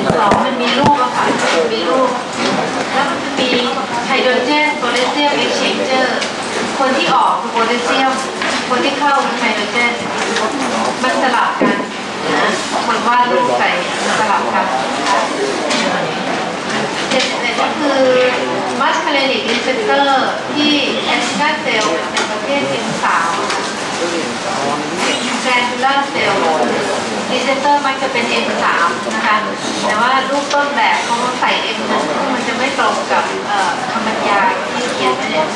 1 2มันมีรูปอะค่ะมีรูปแล้วมันจะมีไฮโดรเจนโพแทสเซียมเอ็กซ์เชนเจอร์คนที่ออกคือโพแทสเซียมคนที่เข้าคือไฮโดรเจนมันสลับกันนะคนวาดรูปใส่สลับกันก็คือมัสคาเรนิกรีเซปเตอร์ที่แอนตินาเซลเป็นประเภท M3 แกรนดูล่าเซลล์รีเซปเตอร์มันจะเป็น M3 นะคะแต่ว่ารูปต้นแบบเขาใส่ M นั้นมันจะไม่ตรงกับคำบรรยายที่เขียนไว้เนี่ย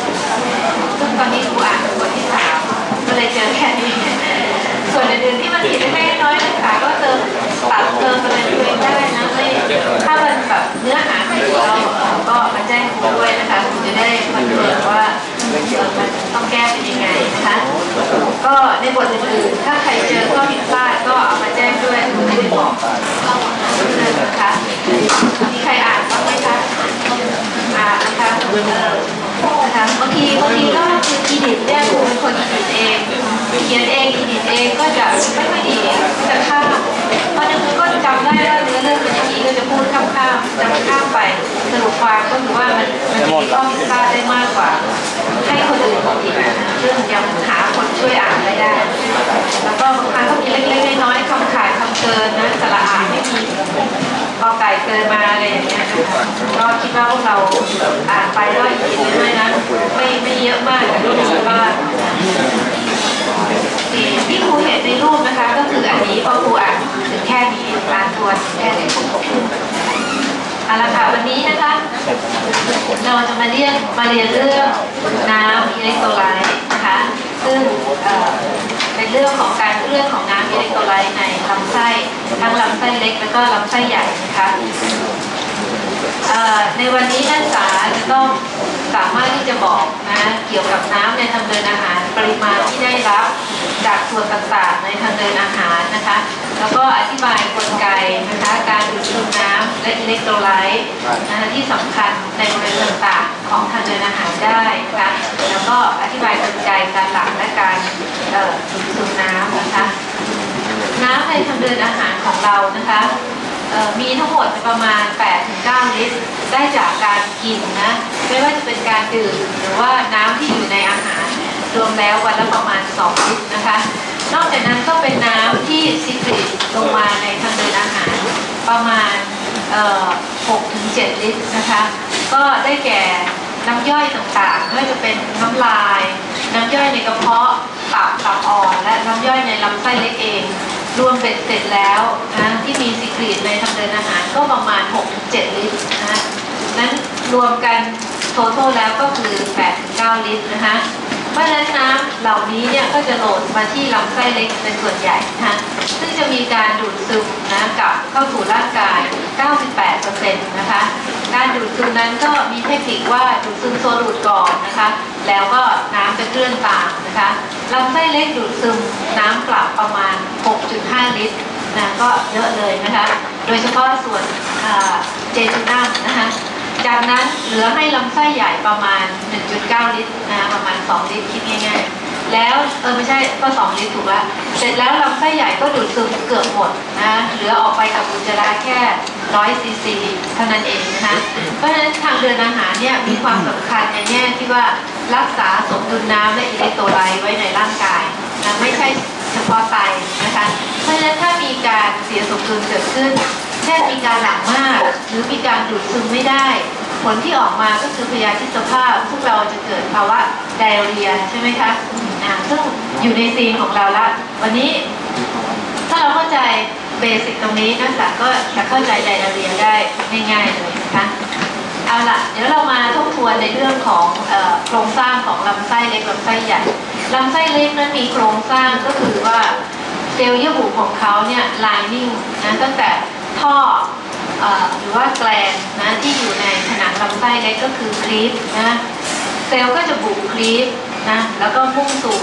ซึ่งตอนนี้ครูอ่านบทที่3ก็เลยเจอแค่นี้ส่วนอื่นๆที่มันผิดเล็กๆน้อยๆนะคะก็เติมตัดเติมอะไรตัวเองได้นะไม่ถ้ามันแบบเนื้อหาไม่ถูกเราก็มาแจ้งครูด้วยนะคะครูจะได้คอนเฟิร์มว่ามันต้องแก้เป็นยังไงนะคะก็ในบทอื่นๆถ้าใครเจอข้อผิดพลาดก็เอามาแจ้งด้วยครูจะได้บอกนะคะมีใครอ่านบ้างไหมคะอ่านนะคะบางทีก็คืออีดิทเนี่ยครูเป็นคนอีดิทเองเขียนเองอีดิทเองก็จะไม่ค่อยดีจะข้ามเพราะนั้นก็จำได้ว่าเนื้อเรื่องเป็นอย่างนี้ก็จะพูดข้ามจำข้ามไปสรุปความก็คือว่ามันจะมีข้อผิดพลาดได้มากกว่าให้คนอื่นอีกเรื่องยังหาคนช่วยอ่านไม่ได้แล้วก็บางครั้งก็มีเล็กๆน้อยๆคำขาดคำเกินนะสระอ่านไม่มีกอไก่เกินมาอะไรอย่างเงี้ยก็คิดว่าพวกเราอ่านไปก็อีกนิดหน่อยนะไม่เยอะมากแต่ก็รู้ว่าที่ครูเห็นในรูปนะคะก็คืออันนี้พอครูอ่านถึงแค่นี้อ่านทวนแค่นี้เอาละค่ะวันนี้นะคะเราจะมาเรียนเรื่องน้ำอิเล็กโทรไลต์นะคะซึ่งเป็นเรื่องของการเคลื่อนของน้ำอิเล็กโทรไลต์ในลำไส้ทั้งลำไส้เล็กแล้วก็ลำไส้ใหญ่นะคะในวันนี้นักศึกษาจะต้องสามารถที่จะบอกนะเกี่ยวกับน้ำในทางเดินอาหารปริมาณที่ได้รับจากส่วนต่างๆในทางเดินอาหารนะคะแล้วก็อธิบายกลไกนะคะการดูดซึมน้ำและอิเล็กโทรไลต์นะคะที่สำคัญในบริเวณต่างๆของทางเดินอาหารได้นะคะแล้วก็อธิบายกลไกการหลั่งและการดูดซึมน้ำนะคะน้ำในทางเดินอาหารของเรานะคะมีทั้งหมดประมาณ 8-9 ลิตรได้จากการกินนะไม่ว่าจะเป็นการดื่มหรือว่าน้ำที่อยู่ในอาหารรวมแล้ววันละประมาณ2 ลิตรนะคะนอกจากนั้นก็เป็นน้ำที่ซีครีตลงมาในทางเดินอาหารประมาณ6-7 ลิตรนะคะก็ได้แก่น้ำย่อยต่างๆไม่ว่าจะเป็นน้ำลายน้ำย่อยในกระเพาะตับอ่อนและน้ำย่อยในลำไส้เล็กเองรวมเบ็ดเสร็จแล้วนะที่มีซีครีตในทางเดินอาหารก็ประมาณ 6-7 ลิตรนะนั้นรวมกันโทโทแล้วก็คือ 8-9 ลิตรนะคะเพราะฉะนั้นน้ำเหล่านี้เนี่ยก็จะโหลดมาที่ลำไส้เล็กเป็นส่วนใหญ่นะคะซึ่งจะมีการดูดซึมนะกับเข้าสู่ร่างกาย 98% นะคะการดูดซึมนั้นก็มีเทคนิคว่าดูดซึมโซลูดก่อนนะคะแล้วก็น้ำจะเคลื่อนตามนะคะลำไส้เล็กดูดซึมน้ำกลับประมาณ 6.5 ลิตรนะก็เยอะเลยนะคะโดยเฉพาะส่วนเจจูนัมนะคะจากนั้นเหลือให้ลำไส้ใหญ่ประมาณ 1.9 ลิตรนะประมาณ2 ลิตรคิดง่ายๆแล้วไม่ใช่ก็2 ลิตรถูกแล้วเสร็จแล้วลำไส้ใหญ่ก็ดูดซึมเกือบหมดนะเหลือออกไปกับอุจจาระแค่100 ซีซีเท่านั้นเองนะคะเพราะฉะนั้นทางเดินอาหารเนี่ยมีความสำคัญในแง่ที่ว่ารักษาสมดุลน้ำและอิเล็กโทรไลต์ไว้ในร่างกายนะไม่ใช่เฉพาะไตนะคะเพราะฉะนั้นถ้ามีการเสียสมดุลเกิดขึ้นเช่นมีการหลั่งมากหรือมีการดูดซึมไม่ได้ผลที่ออกมาก็คือพยาธิสภาพพวกเราจะเกิดภาวะไดอาเรียใช่ไหมคะซึ่งอยู่ในซีนของเราละวันนี้ถ้าเราเข้าใจเบสิกตรงนี้นักศึกษาก็จะเข้าใจไดอาเรียได้ง่ายๆเลยนะคะเอาล่ะเดี๋ยวเรามาทบทวนในเรื่องของโครงสร้างของลำไส้เล็กลำไส้ใหญ่ลำไส้เล็กนั้นมีโครงสร้างก็คือว่าเซลล์เยื่อบุของเขาเนี่ยไลนิ่งนะตั้งแต่ท่อหรือว่าแกลนนะที่อยู่ในผนังลำไส้เล็กก็คือคลีฟนะเซลล์ก็จะบุกคลีฟนะแล้วก็มุ่งสู่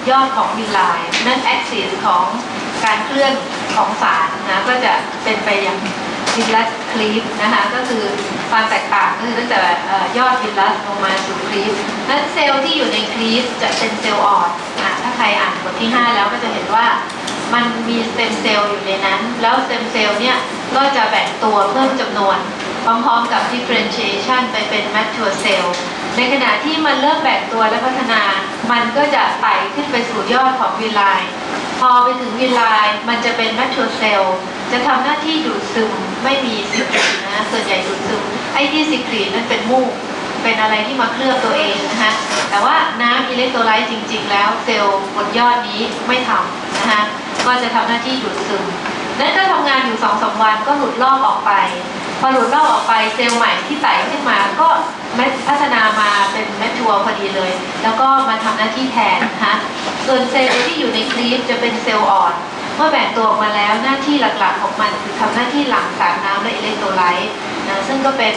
ยอดของวิลไลน์นั่นแอคซิสของการเคลื่อนของสารนะก็จะเป็นไปอย่างวิลลัสคลีฟนะคะก็คือความแตกต่างก็คือตั้งแต่ยอดวิลลัสลงมาสู่คลีฟนั้นเซลล์ที่อยู่ในคลีฟจะเป็นเซลล์อ่อนนะ ถ้าใครอ่านบทที่ 5แล้วก็จะเห็นว่ามันมีสเต็มเซลล์อยู่ในนั้นแล้วสเต็มเซลล์เนี่ยก็จะแบ่งตัวเพิ่มจำนวนพร้อมๆกับ differentiation ไปเป็น mature cell ในขณะที่มันเริ่มแบ่งตัวและพัฒนามันก็จะไต่ขึ้นไปสู่ยอดของวีไลน์พอไปถึงวีไลน์มันจะเป็น mature cell จะทำหน้าที่ดูดซึมไม่มีซิกรีนนะส่วนใหญ่ดูดซึมไอ้ที่ซิกรีนนั่นเป็นมูกเป็นอะไรที่มาเคลือบตัวเองนะคะแต่ว่าน้ำอิเล็กโทรไลต์จริงๆแล้วเซลล์บนยอดนี้ไม่ทำนะคะก็จะทำหน้าที่ดูดซึมนั้นก็ทำงานอยู่ 2-3 วันก็หลุดลอกออกไปพอหลุดลอกออกไปเซลล์ใหม่ที่ไต่ขึ้นมาก็พัฒนามาเป็นแมชชัวร์พอดีเลยแล้วก็มาทำหน้าที่แทนนะคะส่วนเซลล์ที่อยู่ในคลีฟจะเป็นเซลล์อ่อนเมื่อแบ่งตัวออกมาแล้วหน้าที่หลักๆของมันคือทำหน้าที่หลั่งสารน้ำและอิเล็กโทรไลต์นะซึ่งก็เป็น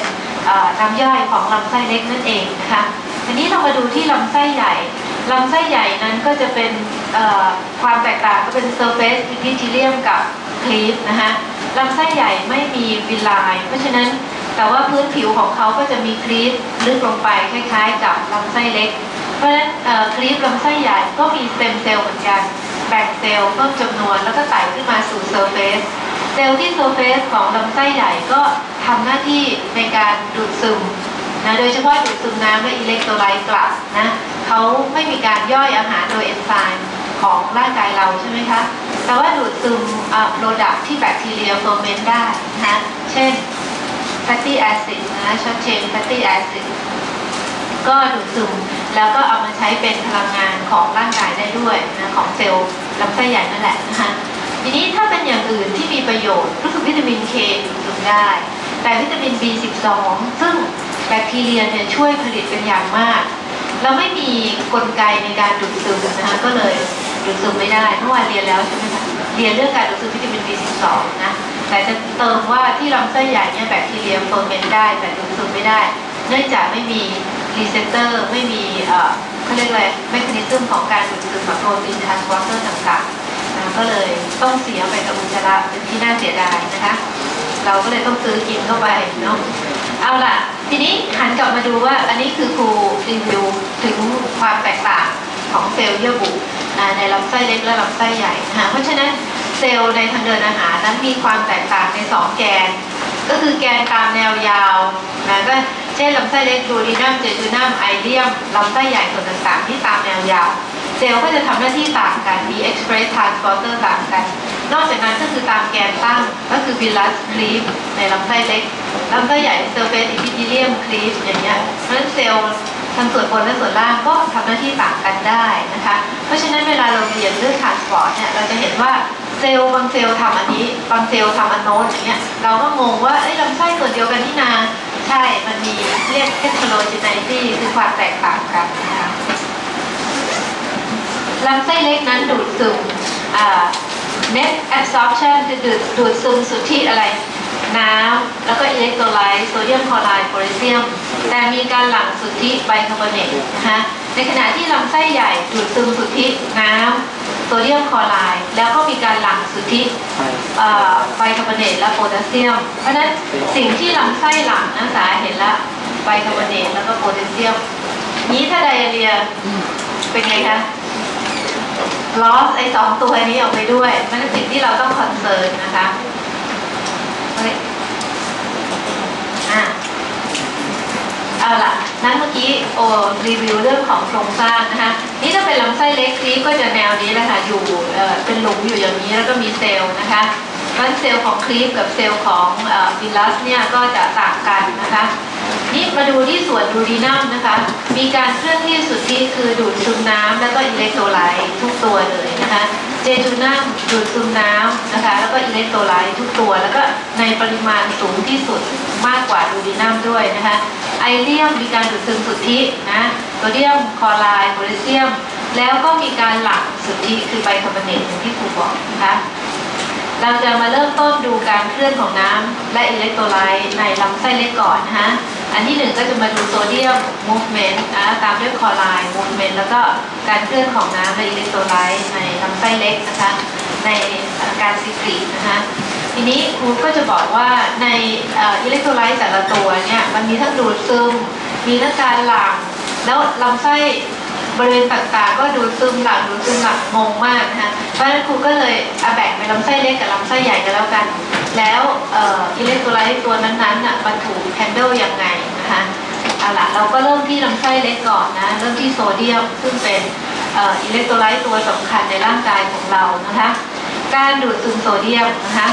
น้ำย่อยของลำไส้เล็กนั่นเองนะคะทีนี้เรามาดูที่ลำไส้ใหญ่ลำไส้ใหญ่นั้นก็จะเป็นความแตกต่างก็เป็น surface epithelium กับคลีฟนะคะลำไส้ใหญ่ไม่มีวิลไลน์เพราะฉะนั้นแต่ว่าพื้นผิวของเขาก็จะมีคลีฟลึกลงไปคล้ายๆกับลำไส้เล็กเพราะฉะนั้นคลีฟลำไส้ใหญ่ก็มีสเต็มเซลล์เหมือนกันแบ่งเซลล์เพิ่มจำนวนแล้วก็ไต่ขึ้นมาสู่เซอร์เฟสเซลล์ที่เซอร์เฟสของลำไส้ใหญ่ก็ทำหน้าที่ในการดูดซึมนะโดยเฉพาะดูดซึมน้ำและอิเล็กโทรไลต์กลับนะเขาไม่มีการย่อยอาหารโดยเอนไซม์ของร่างกายเราใช่ไหมคะแต่ว่าดูดซึมโปรดักที่แบคทีเรียเฟอร์เมนต์ได้นะเช่น fatty acid นะช็อตเชน fatty acid ก็ดูดซึมแล้วก็เอามาใช้เป็นพลังงานของร่างกายได้ด้วยนะของเซลล์ลำไส้ใหญ่นั่นแหละนะคะทีนี้ถ้าเป็นอย่างอื่นที่มีประโยชน์ก็คือวิตามิน K ดูดซึมได้แต่วิตามิน B12 ซึ่งแบคทีเรียเนี่ยช่วยผลิตเป็นอย่างมากเราไม่มีกลไกในการดูดซึมนะคะก็เลยดูดซึมไม่ได้เมื่อวานเรียนแล้วใช่ไหมคะเรียนเรื่องการดูดซึมวิตามิน B12 นะแต่จะเติมว่าที่ลำไส้ใหญ่เนี่ยแบคทีเรียเฟอร์เมนต์ได้แต่ดูดซึมไม่ได้เนื่องจากไม่มีรีเซปเตอร์ไม่มีเขาเรียกอะไรเมคานิซึมของการดูดซึมแบบโปรตีนทรานสปอร์เตอร์ต่างๆนะก็เลยต้องเสียไปกับอุจจาระเป็นที่น่าเสียดายนะคะเราก็เลยต้องซื้อกินเข้าไปเนาะเอาล่ะทีนี้หันกลับมาดูว่าอันนี้คือครูรีวิวถึงความแตกต่างของเซลล์เยื่อบุในลำไส้เล็กและลำไส้ใหญ่นะคะเพราะฉะนั้นเซลล์ในทางเดินอาหารนั้นมีความแตกต่างใน2แกนก็คือแกนตามแนวยาวนะก็เช่นลำไส้เล็กดูดีนัมเจจูนัมไอเลียมลำไส้ใหญ่ส่วนต่างๆที่ตามแนวยาวเซลล์ก็จะทำหน้าที่ต่างกันมี express transporter ต่างกันนอกจากนั้นก็คือตามแกนตั้งก็คือ villus cleave ในลำไส้เล็กลำไส้ใหญ่ surface epithelium cleave อย่างเงี้ยเพราะฉะนั้นเซลล์ทั้งส่วนบนและส่วนล่างก็ทำหน้าที่ต่างกันได้นะคะเพราะฉะนั้นเวลาเราเรียนเรื่อง transport เนี่ยเราจะเห็นว่าเซลล์บางเซลล์ทำอันนี้บางเซลล์ทำอันโน้นอย่างเงี้ยเราก็งงว่าลำไส้ส่วนเดียวกันที่นาใช่มันมีเรียก heterogeneity คือความแตกต่างกันนะคะลำไส้เล็กนั้นดูดซึมnet absorption คือดูดซึมสุทธิอะไรน้ำแล้วก็อิเล็กโทรไลต์โซเดียมคลอไรด์โพแทสเซียมแต่มีการหลั่งสุทธิไบคาร์บอเนตนะคะในขณะที่ลำไส้ใหญ่ดูดซึมสุทธิน้ำโซเดียมคลอไรด์แล้วก็มีการหลั่งสุทธิไบคาร์บอเนตและโพแทสเซียมเพราะฉะนั้นสิ่งที่ลำไส้หลั่งนักศึกษาเห็นแล้วไบคาร์บอเนตแล้วก็โพแทสเซียมนี้ถ้าไดอาเรียเป็นไงคะloss ไอ้2ตัวนี้ออกไปด้วยมันเป็นสิ่งที่เราต้องคอนเซิร์นนะคะเอาล่ะนั้นเมื่อกี้รีวิวเรื่องของโครงสร้างนะคะนี่ถ้าเป็นลำไส้เล็กนี้ก็จะแนวนี้แหละค่ะอยู่เป็นหลุมอยู่อย่างนี้แล้วก็มีเซลล์นะคะเพราะเซลล์ของคลีฟกับเซลล์ของวิลลัสเนี่ยก็จะต่างกันนะคะนี่มาดูที่ส่วนดูดีนัมนะคะมีการเคลื่อนที่สุทธิคือดูดซึมน้ำแล้วก็อิเล็กโทรไลต์ทุกตัวเลยนะคะเจจูนัมดูดซึมน้ำนะคะแล้วก็อิเล็กโทรไลต์ทุกตัวแล้วก็ในปริมาณสูงที่สุดมากกว่าดูดีนัมด้วยนะคะไอเลียมมีการดูดซึมสุทธินะโซเดียมคลอไรด์โพแทสเซียมแล้วก็มีการหลั่งสุทธิคือไบคาร์บอเนตอย่างที่ครูบอกนะคะเราจะมาเริ่มต้นดูการเคลื่อนของน้ำและอิเล็กโทรไลต์ในลำไส้เล็กก่อนนะคะอันที่1ก็จะมาดูโซเดียม movement นะตามด้วยคลอไรด์ movement แล้วก็การเคลื่อนของน้ำและอิเล็กโทรไลต์ในลำไส้เล็กนะคะในการซิกรีตนะคะทีนี้ครูก็จะบอกว่าในอิเล็กโทรไลต์แต่ละตัวเนี่ยมันมีทั้งดูดซึมมีทั้งการหลั่งแล้วลำไส้ บริเวณต่างๆก็ดูดซึมหลักงงมากนะคะเพราะฉะนั้นครูก็เลยแบ่งเป็นลำไส้เล็กกับลำไส้ใหญ่กันแล้วกันแล้วอิเล็กโทรไลต์ตัวนั้นๆมันถูกแฮนเดิลยังไงนะคะเอาล่ะเราก็เริ่มที่ลำไส้เล็กก่อนนะเริ่มที่โซเดียมซึ่งเป็นอิเล็กโทรไลต์ตัวสำคัญในร่างกายของเรานะคะการดูดซึมโซเดียมนะคะ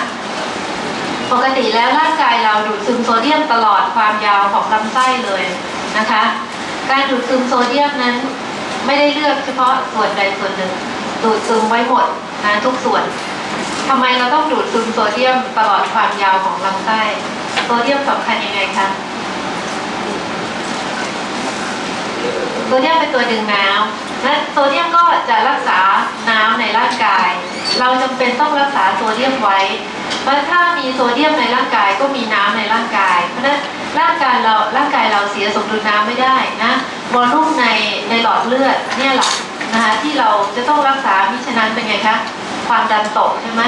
ปกติแล้วร่างกายเราดูดซึมโซเดียมตลอดความยาวของลำไส้เลยนะคะการดูดซึมโซเดียมนั้นไม่ได้เลือกเฉพาะส่วนใดส่วนหนึ่งดูดซึมไว้หมดนะทุกส่วนทำไมเราต้องดูดซึมโซเดียมตลอดความยาวของลำไส้โซเดียมสำคัญยังไงคะโซเดียมเป็นตัวดึงน้ำและโซเดียมก็จะรักษาน้ำในร่างกายเราจำเป็นต้องรักษาโซเดียมไว้เพราะถ้ามีโซเดียมในร่างกายก็มีน้ำในร่างกายเพราะฉะนั้นร่างกายเราเสียสมดุลน้ำไม่ได้นะวอลลุ่มในหลอดเลือดเนี่ยแหละนะคะที่เราจะต้องรักษามิฉะนั้นเป็นไงคะความดันตกใช่ไหม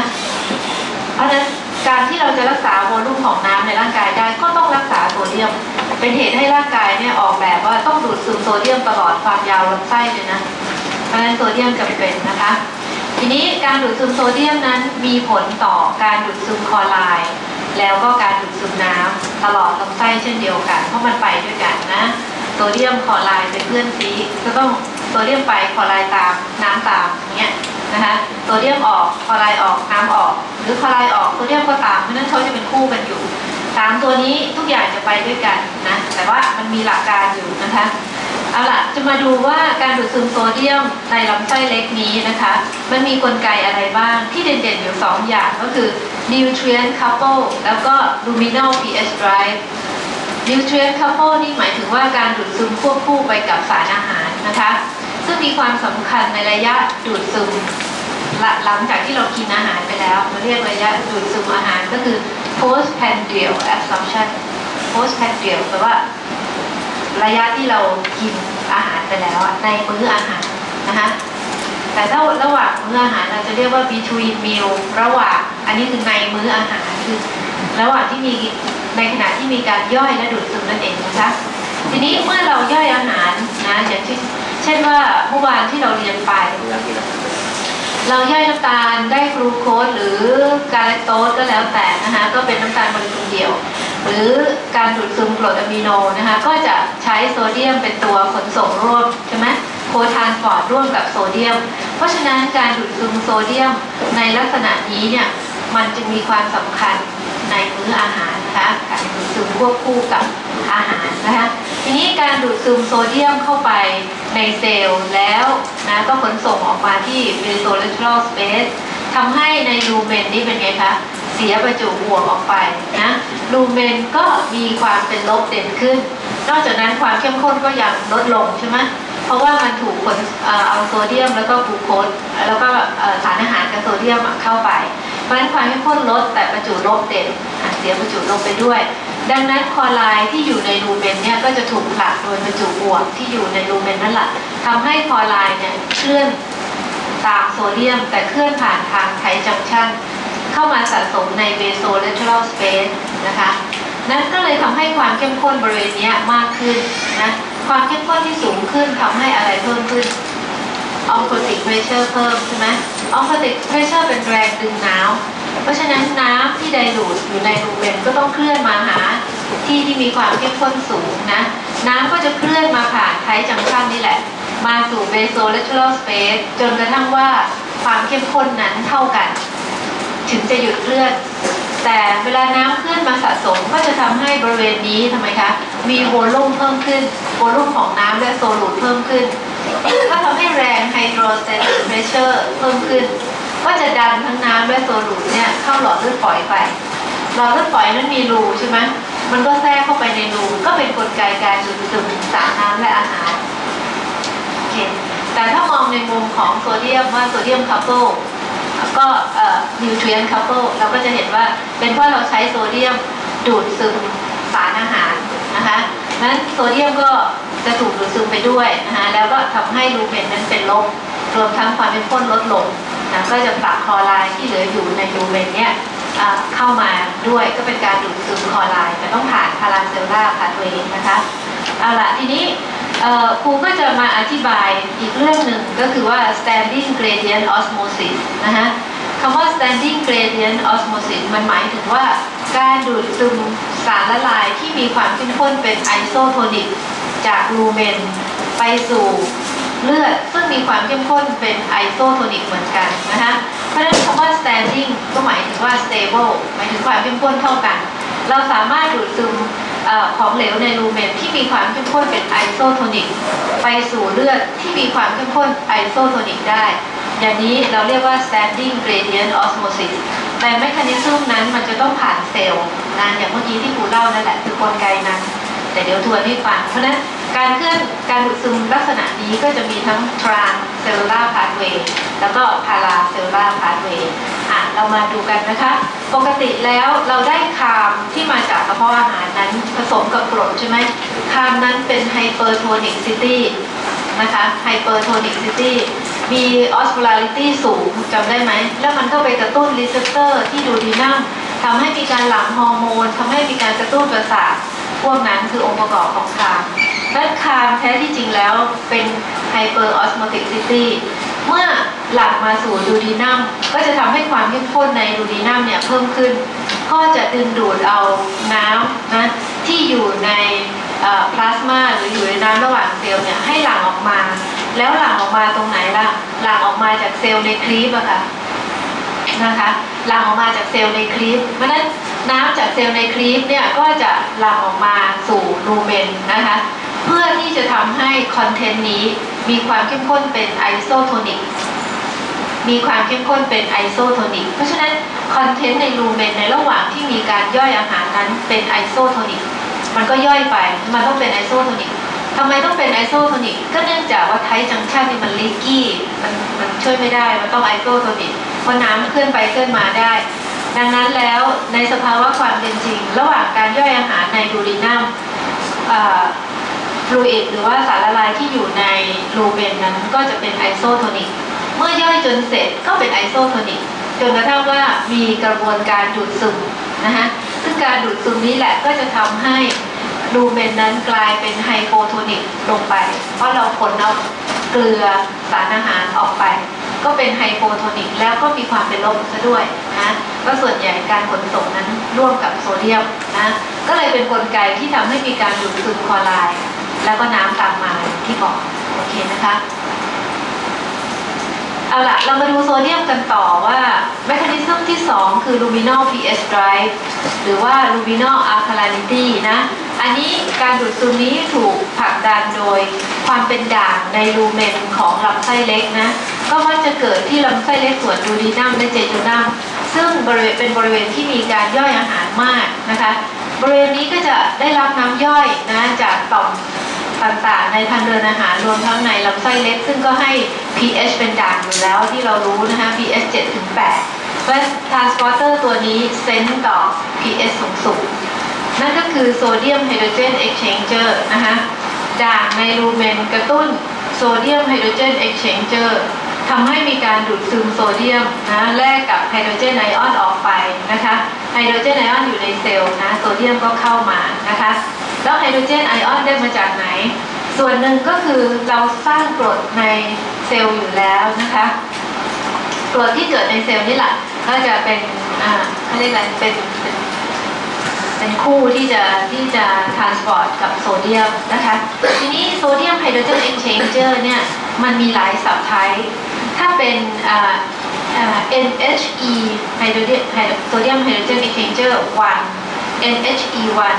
เพราะฉะนั้นการที่เราจะรักษาวอลลุ่มของน้ำในร่างกายได้ก็ต้องรักษาโซเดียมเป็นเหตุให้ร่างกายเนี่ยออกแบบว่าต้องดูดซึมโซเดียมตลอดความยาวลำไส้เลยนะเพราะฉะนั้นโซเดียมจำเป็นนะคะทีนี้การดูดซึมโซเดียมนั้นมีผลต่อการดูดซึมคลอไรด์แล้วก็การดูดซึมน้ำตลอดลำไส้เช่นเดียวกันเพราะมันไปด้วยกันนะโซเดียมคลอไรด์เป็นเพื่อนซีก็ต้องโซเดียมไปคลอไรด์ตามน้ำตามอย่างเงี้ยนะคะโซเดียมออกคลอไรด์ออกน้ำออกหรือคลอไรด์ออกโซเดียมก็ตามเพราะนั้นเขาจะเป็นคู่กันอยู่3ตัวนี้ทุกอย่างจะไปด้วยกันนะแต่ว่ามันมีหลักการอยู่นะคะเอาล่ะจะมาดูว่าการดูดซึมโซเดียมในลำไส้เล็กนี้นะคะมันมีกลไกอะไรบ้างที่เด่นๆอยู่2อย่างก็คือ nutrient couple แล้วก็ luminal pH drive nutrient couple นี่หมายถึงว่าการดูดซึมควบคู่ไปกับสารอาหารนะคะซึ่งมีความสำคัญในระยะดูดซึมหลังจากที่เรากินอาหารไปแล้วเราเรียกระยะดูดซึมอาหารก็คือ postprandial absorption postprandial แปลว่าระยะที่เรากินอาหารไปแล้วในมื้ออาหารนะคะแต่ถ้าระหว่างมื้ออาหารเราจะเรียกว่า between meal ระหว่างอันนี้คือในมื้ออาหารคือระหว่างที่มีในขณะที่มีการย่อยและดูดซึมนั่นเองนะคะทีนี้เมื่อเราย่อยอาหารนะอย่างเช่นว่าเมื่อวานที่เราเรียนไปเราย่อยน้ำตาลได้กลูโคสหรือกาเลคโตสก็แล้วแต่นะคะก็เป็นน้ำตาลโมเลกุลเดียวหรือการดูดซึมกรดอะมิโนนะคะก็จะใช้โซเดียมเป็นตัวขนส่งร่วมใช่ไหมโคทานฟอร์ดร่วมกับโซเดียมเพราะฉะนั้นการดูดซึมโซเดียมในลักษณะนี้เนี่ยมันจึงมีความสำคัญในมื้ออาหารนะคะการดูดซึมควบคู่กับอาหารนะคะทีนี้การดูดซึมโซเดียมเข้าไปในเซลล์แล้วนะก็ขนส่งออกมาที่ basolateral space ทำให้ในลูเมนนี่เป็นไงคะเสียประจุบวกออกไปนะลูเมนก็มีความเป็นลบเด่นขึ้นนอกจากนั้นความเข้มข้นก็ยังลดลงใช่ไหมเพราะว่ามันถูกเอาโซเดียมแล้วก็กลูโคสแล้วก็สารอาหารกับโซเดียมเข้าไปเพราะฉะนั้นความเข้มข้นลดแต่ประจุลบเด่นเสียประจุลบไปด้วยดังนั้นคลอไรด์ที่อยู่ในลูเมนเนี่ยก็จะถูกผลักโดยประจุบวกที่อยู่ในลูเมนนั่นแหละทำให้คลอไรด์เนี่ยเคลื่อนตามโซเดียมแต่เคลื่อนผ่านทางไทจังชันเข้ามาสะสมใน basolateral space นะคะนั่นก็เลยทำให้ความเข้มข้นบริเวณนี้มากขึ้นนะความเข้มข้นที่สูงขึ้นทำให้อะไรเพิ่มขึ้น osmotic pressure เพิ่มใช่ไหม osmotic pressure เป็นแรงดึงน้ำเพราะฉะนั้นน้ำที่ไดลูทอยู่ในลูเมนก็ต้องเคลื่อนมาหาที่มีความเข้มข้นสูงนะน้ำก็จะเคลื่อนมาผ่านไทจังชันนี่แหละมาสู่ basolateral space จนกระทั่งว่าความเข้มข้นนั้นเท่ากันถึงจะหยุดเคลื่อนแต่เวลาน้ำเคลื่อนมาสะสมก็จะทำให้บริเวณนี้ทำไมคะมีโวลูมเพิ่มขึ้นโวลูมของน้ำและโซลูทเพิ่มขึ้นก็ทำให้แรงไฮโดรสแตติกเพรสเชอร์เพิ่มขึ้นก็จะดันทั้งน้ำและโซลูทเนี่ยเข้าหลอดเลือดฝอยไปหลอดเลือดฝอยนั้นมีรูใช่ไหมมันก็แทรกเข้าไปในรูก็เป็นกลไกการดูดซึมสารน้ำและอาหารโอเคแต่ถ้ามองในมุมของโซเดียมว่าโซเดียมคัพเปิลก็nutrient couple เราก็จะเห็นว่าเป็นเพราะเราใช้โซเดียมดูดซึมสารอาหารนะคะนั้นโซเดียมก็จะถูกดูดซึมไปด้วยนะคะแล้วก็ทำให้ลูเมนนั้นเป็นลบรวมทั้งความเข้มข้นลดลงนะก็จะผลักคลอไรด์ที่เหลืออยู่ในลูเมนเนี่ยเข้ามาด้วยก็เป็นการดูดซึมคลอไรด์แต่ต้องผ่านพาราเซลล่าค่ะตัวเองนะคะเอาล่ะทีนี้ ครูก็จะมาอธิบายอีกเรื่องหนึ่งก็คือว่า standing gradient osmosis นะคะคำว่า standing gradient osmosis มันหมายถึงว่าการดูดซึมสารละลายที่มีความเข้มข้นเป็นไอโซโทนิกจากลูเมนไปสู่เลือดซึ่งมีความเข้มข้นเป็นไอโซโทนิกเหมือนกันนะคะเพราะฉะนั้นคำว่า standing ก็หมายถึงว่า stable หมายถึงความเข้มข้นเท่ากันเราสามารถดูดซึมของเหลวในลูเมนที่มีความเข้มข้นเป็นไอโซโทนิกไปสู่เลือดที่มีความเข้มข้นไอโซโทนิกได้อย่างนี้เราเรียกว่า standing gradient osmosis แต่เมคานิซึมนั้นมันจะต้องผ่านเซลล์นะอย่างเมื่อกี้ที่ครูเล่านั่นแหละคือกลไกนั้นแต่เดี๋ยวทวนให้ฟังเพราะฉะนั้นการดูดซึมลักษณะนี้ก็จะมีทั้ง transcellular pathway แล้วก็ paracellular pathway เรามาดูกันนะคะปกติแล้วเราได้คาร์บที่มาจากกระเพาะอาหารนั้นผสมกับกรดใช่ไหมคาร์บนั้นเป็น hypertonicity นะคะ hypertonicity มี osmolarity สูงจำได้ไหมแล้วมันก็ไปกระตุ้นรีเซพเตอร์ที่ดูดีนัมทำให้มีการหลั่งฮอร์โมนทำให้มีการกระตุ้นประสาทพวกนั้นคือองค์ประกอบของคาร์บและคาร์บแท้ที่จริงแล้วเป็น hyperosmoticity เมื่อหลั่งมาสู่ดูดีนัมก็จะทำให้ความเข้มข้นในดูดีนัมเนี่ยเพิ่มขึ้นก็จะดึงดูดเอาน้ำนะที่อยู่ในพลาสมาหรืออยู่ในน้ำระหว่างเซลล์เนี่ยให้หลั่งออกมาแล้วหลั่งออกมาตรงไหนล่ะหลั่งออกมาจากเซลล์ในคลีปอะค่ะนะคะหลั่งออกมาจากเซลล์ในคลีปเพราะฉะนั้นน้ำจากเซลล์ในคลีปเนี่ยก็จะหลั่งออกมาสู่ลูเมนนะคะเพื่อที่จะทำให้คอนเทนต์นี้มีความเข้มข้นเป็นไอโซโทนิกมีความเข้มข้นเป็นไอโซโทนิกเพราะฉะนั้นคอนเทนต์ในลูเมนในระหว่างที่มีการย่อยอาหารนั้นเป็นไอโซโทนิกมันก็ย่อยไปมันต้องเป็นไอโซโทนิกทำไมต้องเป็นไอโซโทนิกก็เนื่องจากว่าไทป์จังชันนี่มันลีกี้มันช่วยไม่ได้มันต้องไอโซโทนิกเพราะน้ำเคลื่อนไปเคลื่อนมาได้ดังนั้นแล้วในสภาวะความเป็นจริงระหว่างการย่อยอาหารในดูดีนัมฟลูอิดหรือว่าสารละลายที่อยู่ในลูเมนนั้นก็จะเป็นไอโซโทนิกเมื่อย่อยจนเสร็จก็เป็นไอโซโทนิกจนกระทั่งว่ามีกระบวนการดูดซึมนะคะซึ่งการดูดซึมนี้แหละก็จะทำให้ลูเมนนั้นกลายเป็นไฮโปโทนิกลงไปเพราะเราขนเอาเกลือสารอาหารออกไปก็เป็นไฮโปโทนิกแล้วก็มีความเป็นลบซะด้วยนะก็ส่วนใหญ่การขนส่งนั้นร่วมกับโซเดียมนะก็เลยเป็นกลไกที่ทำให้มีการดูดซึมคลอไรด์แล้วก็น้ำตามมาที่บอกโอเคนะคะเอาล่ะเรามาดูโซเดียมกันต่อว่าเมคานิซึมที่ 2 คือ luminal pH drive หรือว่า luminal alkalinity นะอันนี้การดูดซึมนี้ถูกผลักดันโดยความเป็นด่างในลูเมนของลำไส้เล็กนะก็มักจะเกิดที่ลำไส้เล็กส่วนดูดีนัมและเจจูนัมซึ่งเป็นบริเวณที่มีการย่อยอาหารมากนะคะบริเวณนี้ก็จะได้รับน้ำย่อยนะจากต่อมต่างๆในทางเดินอาหารรวมทั้งในลำไส้เล็กซึ่งก็ให้ pH เป็นด่างอยู่แล้วที่เรารู้นะคะ pH 7-8 เพราะ transporter ตัวนี้เซนส์ต่อ pH สูงๆนั่นก็คือโซเดียมไฮโดรเจนเอ็กซ์เชนเจอร์นะคะด่างในลูเมนกระตุ้นโซเดียมไฮโดรเจนเอ็กซ์เชนเจอร์ทำให้มีการดูดซึมโซเดียมนะแลกกับไฮโดรเจนไอออนออกไปนะคะไฮโดรเจนไอออนอยู่ในเซลล์นะโซเดียมก็เข้ามานะคะแล้วไฮโดรเจนไอออนได้มาจากไหนส่วนหนึ่งก็คือเราสร้างกรดในเซลล์อยู่แล้วนะคะกรดที่เกิดในเซลล์นี่แหละก็จะเป็นเขาเรียกอะไรเป็นคู่ที่จะ transport กับโซเดียมนะคะทีนี้โซเดียมไฮโดรเจนเอ็กซ์เชนเจอร์เนี่ยมันมีหลายสับไทป์ถ้าเป็นNHE ไฮโดรเจนโซเดียมไฮโดรเจนเอ็กซ์เชนเจอร์ 1 NHE1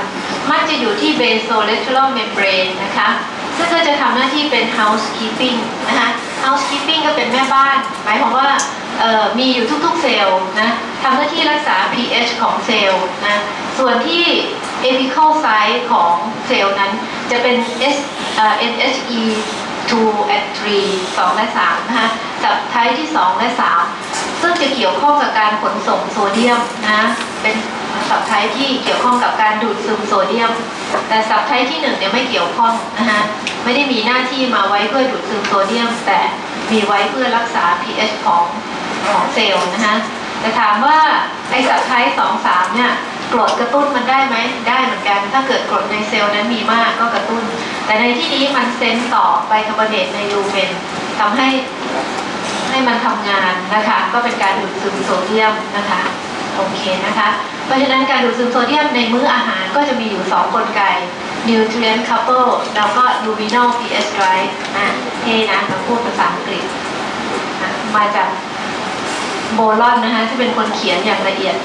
มักจะอยู่ที่ basolateral membrane นะคะซึ่งก็จะทำหน้าที่เป็น housekeeping นะคะ housekeeping ก็เป็นแม่บ้านหมายความว่ามีอยู่ทุกๆเซลล์นะทำหน้าที่รักษา pH ของเซลล์นะส่วนที่ apical site ของเซลล์นั้นจะเป็น NHE 2 and 3 2 และ 3 นะคะสับไทป์ที่ 2 และ 3 ซึ่งจะเกี่ยวข้องกับการขนส่งโซเดียมนะเป็นสับไทป์ที่เกี่ยวข้องกับการดูดซึมโซเดียมแต่สับไทป์ที่1เนี่ยไม่เกี่ยวข้องนะคะไม่ได้มีหน้าที่มาไว้เพื่อดูดซึมโซเดียมแต่มีไว้เพื่อรักษา pH ของเซลล์นะคะแต่ถามว่าไอสับไทป์2-3เนี่ยกรดกระตุ้นมันได้ไหมได้เหมือนกันถ้าเกิดกรดในเซลล์นั้นมีมากก็กระตุ้น แต่ในที่นี้มันเซนต่อไบคาร์บอเนตในลูเมนทำให้มันทำงานนะคะก็เป็นการดูดซึมโซเดียมนะคะโอเคนะคะเพราะฉะนั้นการดูดซึมโซเดียมในมื้ออาหารก็จะมีอยู่2กลไก nutrient couple แล้วก็ luminal pH drive เท่นะเราพูดภาษาอังกฤษมาจากโบลอนนะคะที่เป็นคนเขียนอย่างละเอียด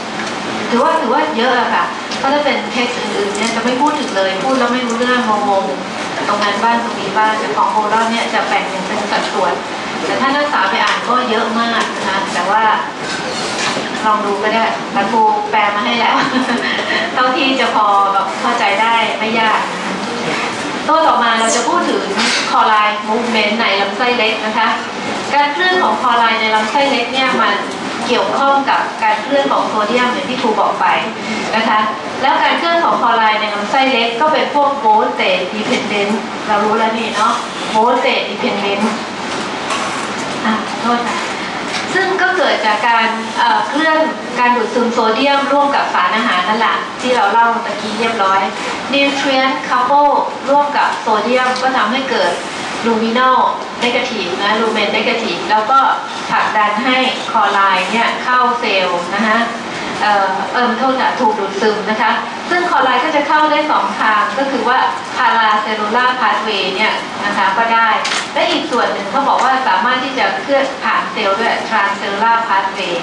ถือว่าเยอะอะค่ะเพราะถ้าเป็นเท็กซ์อื่นๆเนี่ยจะไม่พูดถึงเลยพูดแล้วไม่รู้เรื่องงงๆตรงนั้นบ้างตรงนี้บ้างแต่ของโบลอนเนี่ยจะแบ่งอย่างเป็นสัดส่วนแต่ถ้านักศึกษาไปอ่านก็เยอะมากนะคะแต่ว่าลองดูก็ได้บรรพูแปลมาให้แล้วเท่าที่จะพอแบบเข้าใจได้ไม่ยากตัวต่อมาเราจะพูดถึงคลอไรด์มูฟเมนต์ในลำไส้เล็กนะคะการเคลื่อนของคลอไรด์ในลำไส้เล็กเนี่ยมันเกี่ยวข้องกับการเคลื่อนของโซเดียมอย่างที่ครูบอกไปนะคะแล้วการเคลื่อนของคลอไรด์ในลำไส้เล็กก็เป็นพวกโวลเตจดิเพนเดนต์เรารู้แล้วนี่เนาะโวลเตจดิเพนเดนต์โทษค่ะซึ่งก็เกิดจากการเคลื่อนการดูดซึมโซเดียมร่วมกับสารอาหารนั่นแหละที่เราเล่าตะกี้เรียบร้อย nutrient couple ร่วมกับโซเดียมก็ทำให้เกิด luminal negative นะ lumen negative แล้วก็ผลักดันให้คลอไรด์เนี่ยเข้าเซลล์นะคะโทษค่ะถูกดูดซึมนะคะซึ่งคลอไรด์ก็จะเข้าได้2ทางก็คือว่า paracellular pathway เนี่ยนะคะก็ได้และอีกส่วนหนึ่งเขาบอกว่าสามารถที่จะเคลื่อนผ่านเซลล์ด้วย transcellular pathway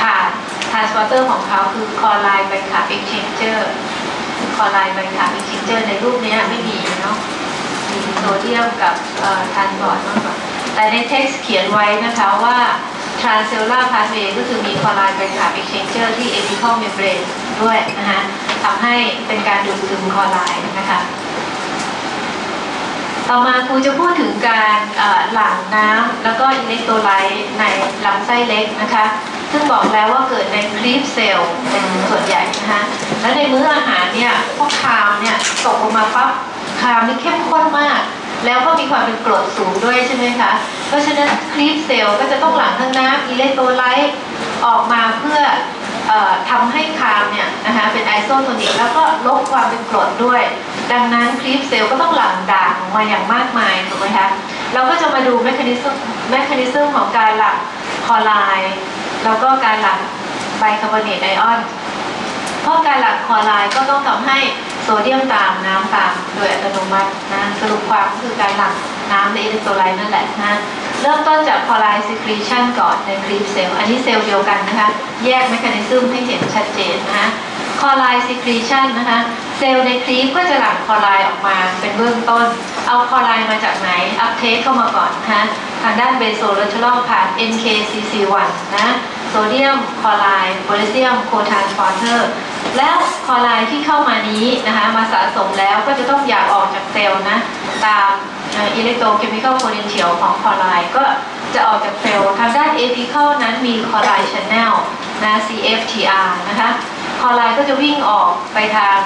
ผ่าน transporter ของเขาคือ chloride bicarb exchanger chloride bicarb exchanger ในรูปนี้ไม่มีเนาะมีโซเดียมกับทรานส์บอร์ดแต่ในเท็กซ์เขียนไว้นะคะว่า transcellular pathway ก็คือมี chloride bicarb exchanger ที่ apical membrane ด้วยนะคะทำให้เป็นการดูดซึมคลอไรด์นะคะต่อมาครูจะพูดถึงการหลั่งน้ำแล้วก็อิเล็กโทรไลต์ในลำไส้เล็กนะคะซึ่งบอกแล้วว่าเกิดในครีบเซลล์เป็นส่วนใหญ่นะคะและในมื้ออาหารเนี่ยพวกคาร์มเนี่ยตกลงมาปั๊บคาร์มนี่เข้มข้นมากแล้วก็มีความเป็นกรดสูงด้วยใช่ไหมคะเพราะฉะนั้นครีบเซลล์ก็จะต้องหลั่งทั้งน้ำอิเล็กโทรไลต์ออกมาเพื่อทำให้คาร์มเนี่ยนะคะเป็นไอโซโทนิกแล้วก็ลดความเป็นกรดด้วยดังนั้นครีบเซลล์ก็ต้องหลั่งด่างออกมาอย่างมากมายถูกไหมคะเราก็จะมาดูแมคานิซึมของการหลั่งคลอไรด์แล้วก็การหลั่งไบคาร์บอเนตไอออนเพราะการหลั่งคลอไรด์ก็ต้องทำให้โซเดียมตามน้ำตามโดยอัตโนมัตินะสรุปความคือการหลั่งน้ำในอิเล็กโทรไลต์นั่นแหละนะเริ่มต้นจากคลอไรด์ซีครีชันก่อนในครีบเซลล์อันนี้เซลล์เดียวกันนะคะแยกแมคานิซึมให้เห็นชัดเจนนะคะคลอไรด์ซีครีชันนะคะเซลล์ในครีบก็จะหลั่งคลอไรด์ออกมาเป็นเบื้องต้นเอาคลอไรด์มาจากไหนอัพเทคเข้ามาก่อนนะคะทางด้านเบโซเลเทอรัลผ่าน NKCC1 นะโซเดียมคลอไรด์โพแทสเซียมโคทรานสปอร์เตอร์แล้วคลอไรด์ที่เข้ามานี้นะคะมาสะสมแล้วก็จะต้องอยากออกจากเซลล์นะตามอิเล็กโทรเคมีคอลโพเทนเชียลของคลอไรด์ก็จะออกจากเซลล์ทางด้านเอพิคอลนั้นมีคลอไรด์ชแนลนะ CFTR นะคะคลอไรด์ก็จะวิ่งออกไปทาง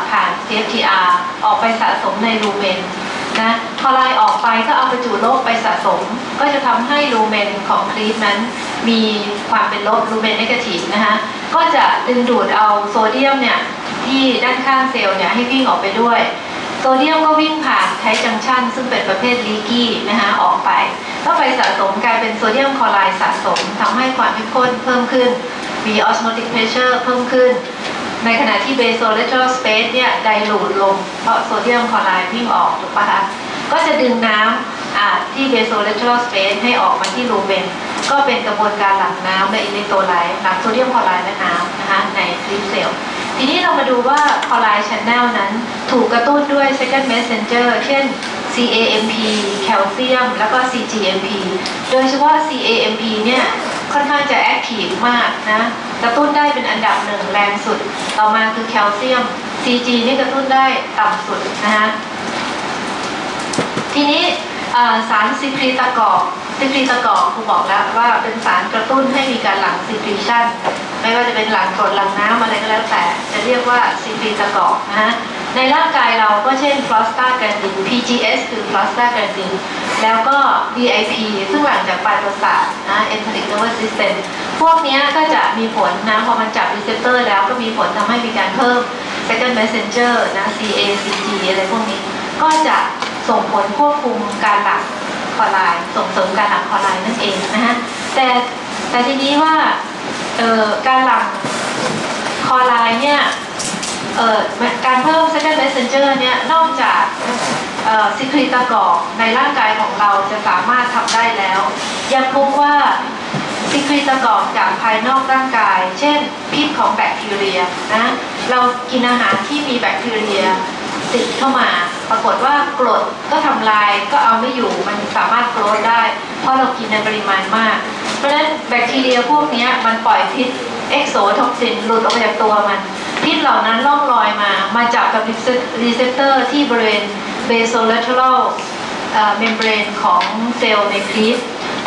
ผ่าน CFTR ออกไปสะสมในลูเมนนะคลอไรด์ออกไปก็เอาประจุลบไปสะสมก็จะทำให้ลูเมนของครีบนั้นมีความเป็นลบลูเมนเนกาทีฟนะคะก็จะดึงดูดเอาโซเดียมเนี่ยที่ด้านข้างเซลล์เนี่ยให้วิ่งออกไปด้วยโซเดียมก็วิ่งผ่านไทจังชันซึ่งเป็นประเภทลีกี้นะคะออกไปก็ไปสะสมกลายเป็นโซเดียมคลอไรด์สะสมทำให้ความเข้มข้นเพิ่มขึ้นมี osmotic pressure เพิ่มขึ้นในขณะที่ basolateral space เนี่ยไดลูทลงเพราะโซเดียมคลอไรด์วิ่งออกถูกปะคะก็จะดึงน้ำที่ basolateral space ให้ออกมาที่ลูเมนก็เป็นกระบวนการหลั่งน้ำและอิเล็กโทรไลต์หลั่งโซเดียมคลอไรด์และน้ำนะคะในครีบเซลล์ทีนี้เรามาดูว่าคลอไรด์ channel นั้นถูกกระตุ้นด้วย second messenger เช่น CAMP แคลเซียมแล้วก็ CGMP โดยเฉพาะ CAMP เนี่ยค่อนข้างจะแอคทีฟมากนะกระตุ้นได้เป็นอันดับ1แรงสุดต่อมาคือแคลเซียม CG นี่กระตุ้นได้ต่ำสุดนะคะทีนี้สารซิคลีตะกอกครูบอกแล้วว่าเป็นสารกระตุ้นให้มีการหลั่งซิครีชันไม่ว่าจะเป็นหลั่งกรดหลั่งน้ำอะไรก็แล้วแต่จะเรียกว่าซิคลีตะกอกนะในร่างกายเราก็เช่นโปรสตาแกลนดิน PGS คือโปรสตาแกลนดินแล้วก็ VIP ซึ่งหลั่งจากปลายประสาทนะ Enteric Nervous System พวกนี้ก็จะมีผลนะพอมันจับรีเซปเตอร์แล้วก็มีผลทำให้มีการเพิ่ม second messenger นะ CA CG อะไรพวกนี้ก็จะ ส่งผลควบคุมการหลั่งคลอไรด์ส่งเสริมการหลั่งคลอไรด์นั่นเองนะฮะแต่ทีนี้ว่าการหลั่งคลอไรด์เนี่ยการเพิ่ม second messenger เนี่ยนอกจากซิคลีตะกอกในร่างกายของเราจะสามารถทำได้แล้วยังพบว่าซิคลีตะกอกจากภายนอกร่างกายเช่นพิษของแบคทีเรียนะเรากินอาหารที่มีแบคทีเรียติดเข้ามาปรากฏว่ากรดก็ทำลายก็เอาไม่อยู่มันสามารถโกรธได้เพราะเรากินในปริมาณมากเพราะฉะนั้นแบคทีเรียพวกนี้มันปล่อยพิษเอ็กโซท็อกซินหลุดออกมาจากตัวมันพิษเหล่านั้นล่องลอยมาจับกับรีเซปเตอร์ที่บริเวณ basolateral membrane ของเซลล์ในคลีฟ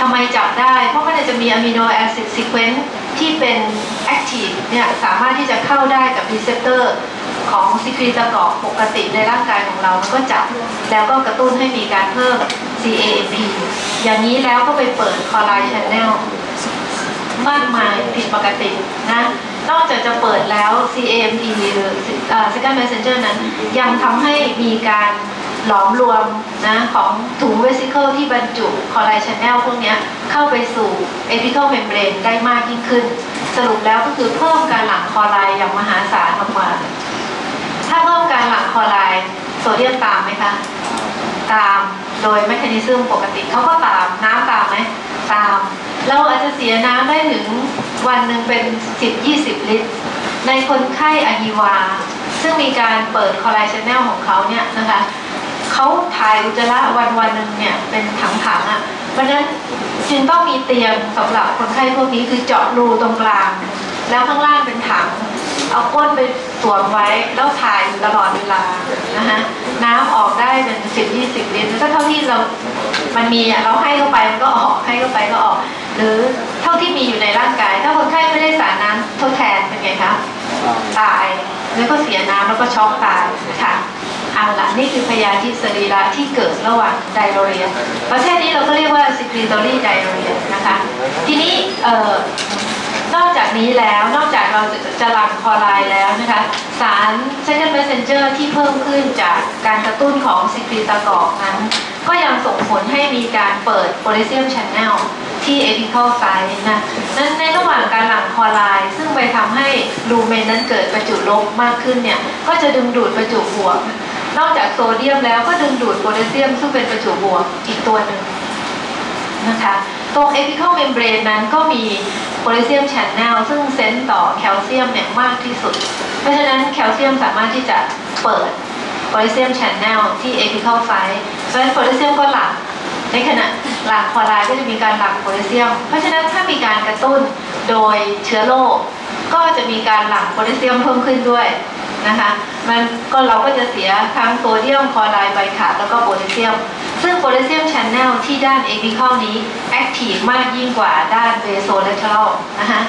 ทำไมจับได้เพราะมันจะมีอะมิโนแอซิดซีเควนซ์ที่เป็นแอคทีฟเนี่ยสามารถที่จะเข้าได้กับรีเซปเตอร์ของซิคลีตะกอกปกติในร่างกายของเราแล้วก็จับแล้วก็กระตุ้นให้มีการเพิ่ม CAMP อย่างนี้แล้วก็ไปเปิดคลอไรด์แชนแนลมากมายผิดปกตินะนอกจากจะเปิดแล้ว CAMP หรือ second messenger นั้นยังทำให้มีการหลอมรวมนะของถุงเวสิเคิลที่บรรจุคลอไรด์แชนแนลพวกนี้เข้าไปสู่เอพิคอลเมมเบรนได้มากยิ่งขึ้นสรุปแล้วก็คือเพิ่มการหลั่งคลอไรด์อย่างมหาศาลออกมาถ้าเพิ่มการหลั่งคลอไรด์โซเดียมตามไหมคะตามโดยแมคานิซึมปกติเขาก็ตามน้ำตามไหมตามเราอาจจะเสียน้ำได้ถึงวันหนึ่งเป็น 10-20 ลิตรในคนไข้อะฮีวาซึ่งมีการเปิดคลอไรด์แชนแนลของเขาเนี่ยนะคะเขาถ่ายอุจจาระวันหนึ่งเนี่ยเป็นถังๆอ่ะเพราะฉะนั้นจึงต้องมีเตียงสำหรับคนไข้พวกนี้คือเจาะรูตรงกลางแล้วข้างล่างเป็นถังเอาก้นไปสวมไว้แล้วถ่ายตลอดเวลานะคะน้ำออกได้เป็น 10-20 ลิตรแล้วก็เท่าที่มันมีเราให้เข้าไปมันก็ออกให้เข้าไปก็ออกหรือเท่าที่มีอยู่ในร่างกายถ้าคนไข้ไม่ได้สารน้ำทดแทนเป็นไงคะตายแล้วก็เสียน้ำแล้วก็ช็อกตายค่ะเอาล่ะนี่คือพยาธิสรีระที่เกิดระหว่างไดโรเรียประเภทนี้เราก็เรียกว่า secretory diarrhea นะคะทีนี้นอกจากนี้แล้วนอกจากเราจะหลั่งคลอไรด์แล้วนะคะสาร second messenger ที่เพิ่มขึ้นจากการกระตุ้นของซิคลีตะกอกนั้นก็ยังส่งผลให้มีการเปิดโพแทสเซียม channel ที่ apical site นะนั้นในระหว่างการหลั่งคลอไรด์ซึ่งไปทำให้ลูเมนนั้นเกิดประจุลบมากขึ้นเนี่ยก็จะดึงดูดประจุบวกนอกจากโซเดียมแล้วก็ดึงดูดโพแทสเซียมซึ่งเป็นประจุบวกอีกตัวหนึ่งนะคะตรง apical membrane นั้นก็มีโพแทสเซียม channel ซึ่งเซนส์ต่อแคลเซียมเนี่ยมากที่สุดเพราะฉะนั้นแคลเซียมสามารถที่จะเปิดโพแทสเซียม channel ที่ apical site เพราะฉะนั้นโพแทสเซียมก็หลั่งในขณะหลั่งคลอไรด์ก็จะมีการหลั่งโพแทสเซียมเพราะฉะนั้นถ้ามีการกระตุ้นโดยเชื้อโรคก็จะมีการหลั่งโพแทสเซียมเพิ่มขึ้นด้วยนะคะเราก็จะเสียทั้งโซเดียมคลอไรด์ไบคาร์บแล้วก็โพแทสเซียมซึ่งโพแทสเซียม channel ที่ด้าน apical นี้แอคทีฟมากยิ่งกว่าด้าน basolateral นะคะ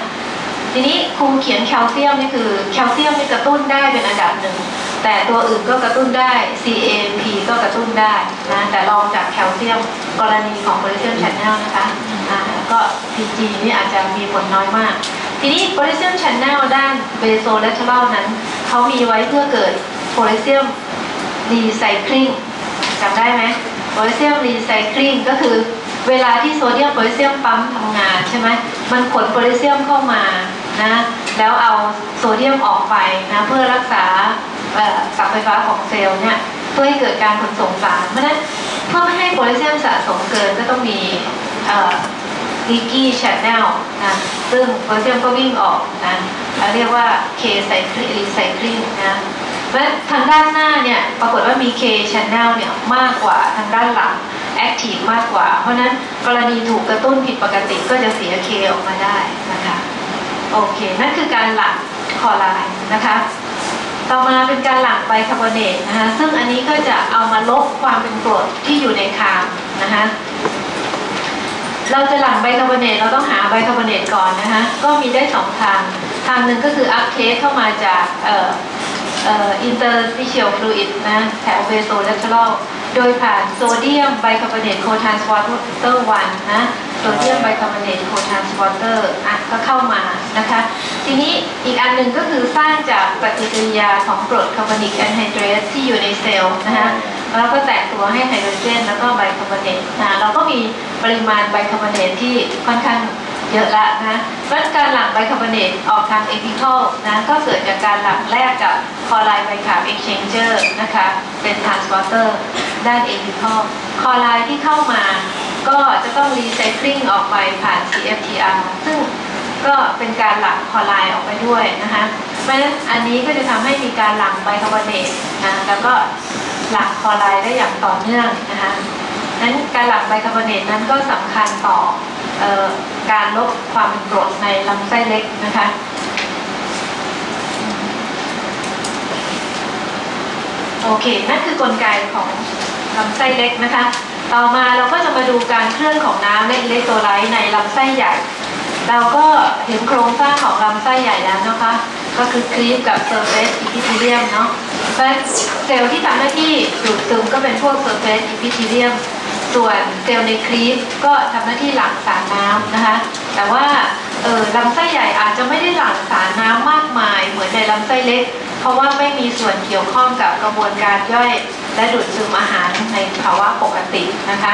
ทีนี้ครูเขียนแคลเซียมนี่คือแคลเซียมนี่กระตุ้นได้เป็นอันดับหนึ่งแต่ตัวอื่นก็กระตุ้นได้ CAMP ก็กระตุ้นได้นะแต่รองจากแคลเซียมกรณีของโพแทสเซียม channel นะคะก็ PG นี่อาจจะมีผลน้อยมากทีนี้โพแทสเซียม channel ด้าน basolateral นั้นเขามีไว้เพื่อเกิดโพแทสเซียมรีไซคลิงจำได้ไหมโพแทสเซียมรีไซคลิงก็คือเวลาที่โซเดียมโพแทสเซียมปั๊มทำงานใช่ไหมมันขนโพแทสเซียมเข้ามานะแล้วเอาโซเดียมออกไปนะเพื่อรักษาสับไฟฟ้าของเซลล์เนี่ยเพื่อให้เกิดการขนส่งสารเพราะฉะนั้นเพื่อไม่ให้โพแทสเซียมสะสมเกินก็ต้องมีleaky channel นะซึ่งโพแทสเซียมก็วิ่งออกนะเรียกว่า K recycling นะและทางด้านหน้าเนี่ยปรากฏว่ามี K channel เนี่ยมากกว่าทางด้านหลัง active มากกว่าเพราะนั้นกรณีถูกกระตุ้นผิดปกติก็จะเสีย K ออกมาได้นะคะโอเคนั่นคือการหลั่งคลอไรด์นะคะต่อมาเป็นการหลั่งไบคาร์บอเนตนะคะซึ่งอันนี้ก็จะเอามาลบความเป็นกรดที่อยู่ในคางนะคะเราจะหลั่งไบคาร์บอเนตเราต้องหาไบคาร์บอเนตก่อนนะคะก็มีได้2 ทางหนึ่งก็คืออัพเทคเข้ามาจากinterstitial fluid นะแถว basolateral โดยผ่านโซเดียมไบคาร์บอเนตโคทรานสปอร์เตอร์1นะโซเดียมไบคาร์บอเนตโคทรานสปอร์เตอร์ก็เข้ามานะคะทีนี้อีกอันหนึ่งก็คือสร้างจากปฏิกิริยาของกรดคาร์บอนิกแอนไฮเดรตที่อยู่ในเซลล์นะคะ แล้วก็แตกตัวให้ไฮโดรเจนแล้วก็ไบคาร์บอเนตนะเราก็มีปริมาณไบคาร์บอเนตที่ค่อนข้างเยอะละนะเพราะการหลั่งไบคาร์บอเนตออกทางเอพิคอลนะก็เกิดจากการหลั่งแรกกับคลอไรด์ไบคาร์บเอ็กซ์เชนเจอร์นะคะเป็นทรานสปอร์เตอร์ด้านเอพิคอลคลอไรด์ที่เข้ามาก็จะต้องรีไซคลิงออกไปผ่าน CFTR ซึ่งก็เป็นการหลั่งคลอไรด์ออกไปด้วยนะคะเพราะฉะนั้นอันนี้ก็จะทำให้มีการหลั่งไบคาร์บอเนตนะแล้วก็หลั่งคลอไรด์ได้อย่างต่อเนื่องนะคะนั้นการหลั่งไบคาร์บอเนตนั้นก็สำคัญต่อการลดความเป็นกรดในลำไส้เล็กนะคะโอเคนั่นคือกลไกของลำไส้เล็กนะคะต่อมาเราก็จะมาดูการเคลื่อนของน้ำและอิเล็กโทรไลต์ในลำไส้ใหญ่เราก็เห็นโครงสร้างของลำไส้ใหญ่แล้วนะคะก็คือคลีฟกับเซอร์เฟซอีพิธีเลียมเนาะเพราะเซลล์ที่ทำหน้าที่ดูดซึมก็เป็นพวกเซอร์เฟซอีพิธีเลียมส่วนเซลล์ในคลีฟก็ทำหน้าที่หลั่งสารน้ำนะคะแต่ว่าลำไส้ใหญ่อาจจะไม่ได้หลั่งสารน้ำมากมายเหมือนในลำไส้เล็กเพราะว่าไม่มีส่วนเกี่ยวข้องกับกระบวนการย่อยและดูดซึมอาหารในภาวะปกตินะคะ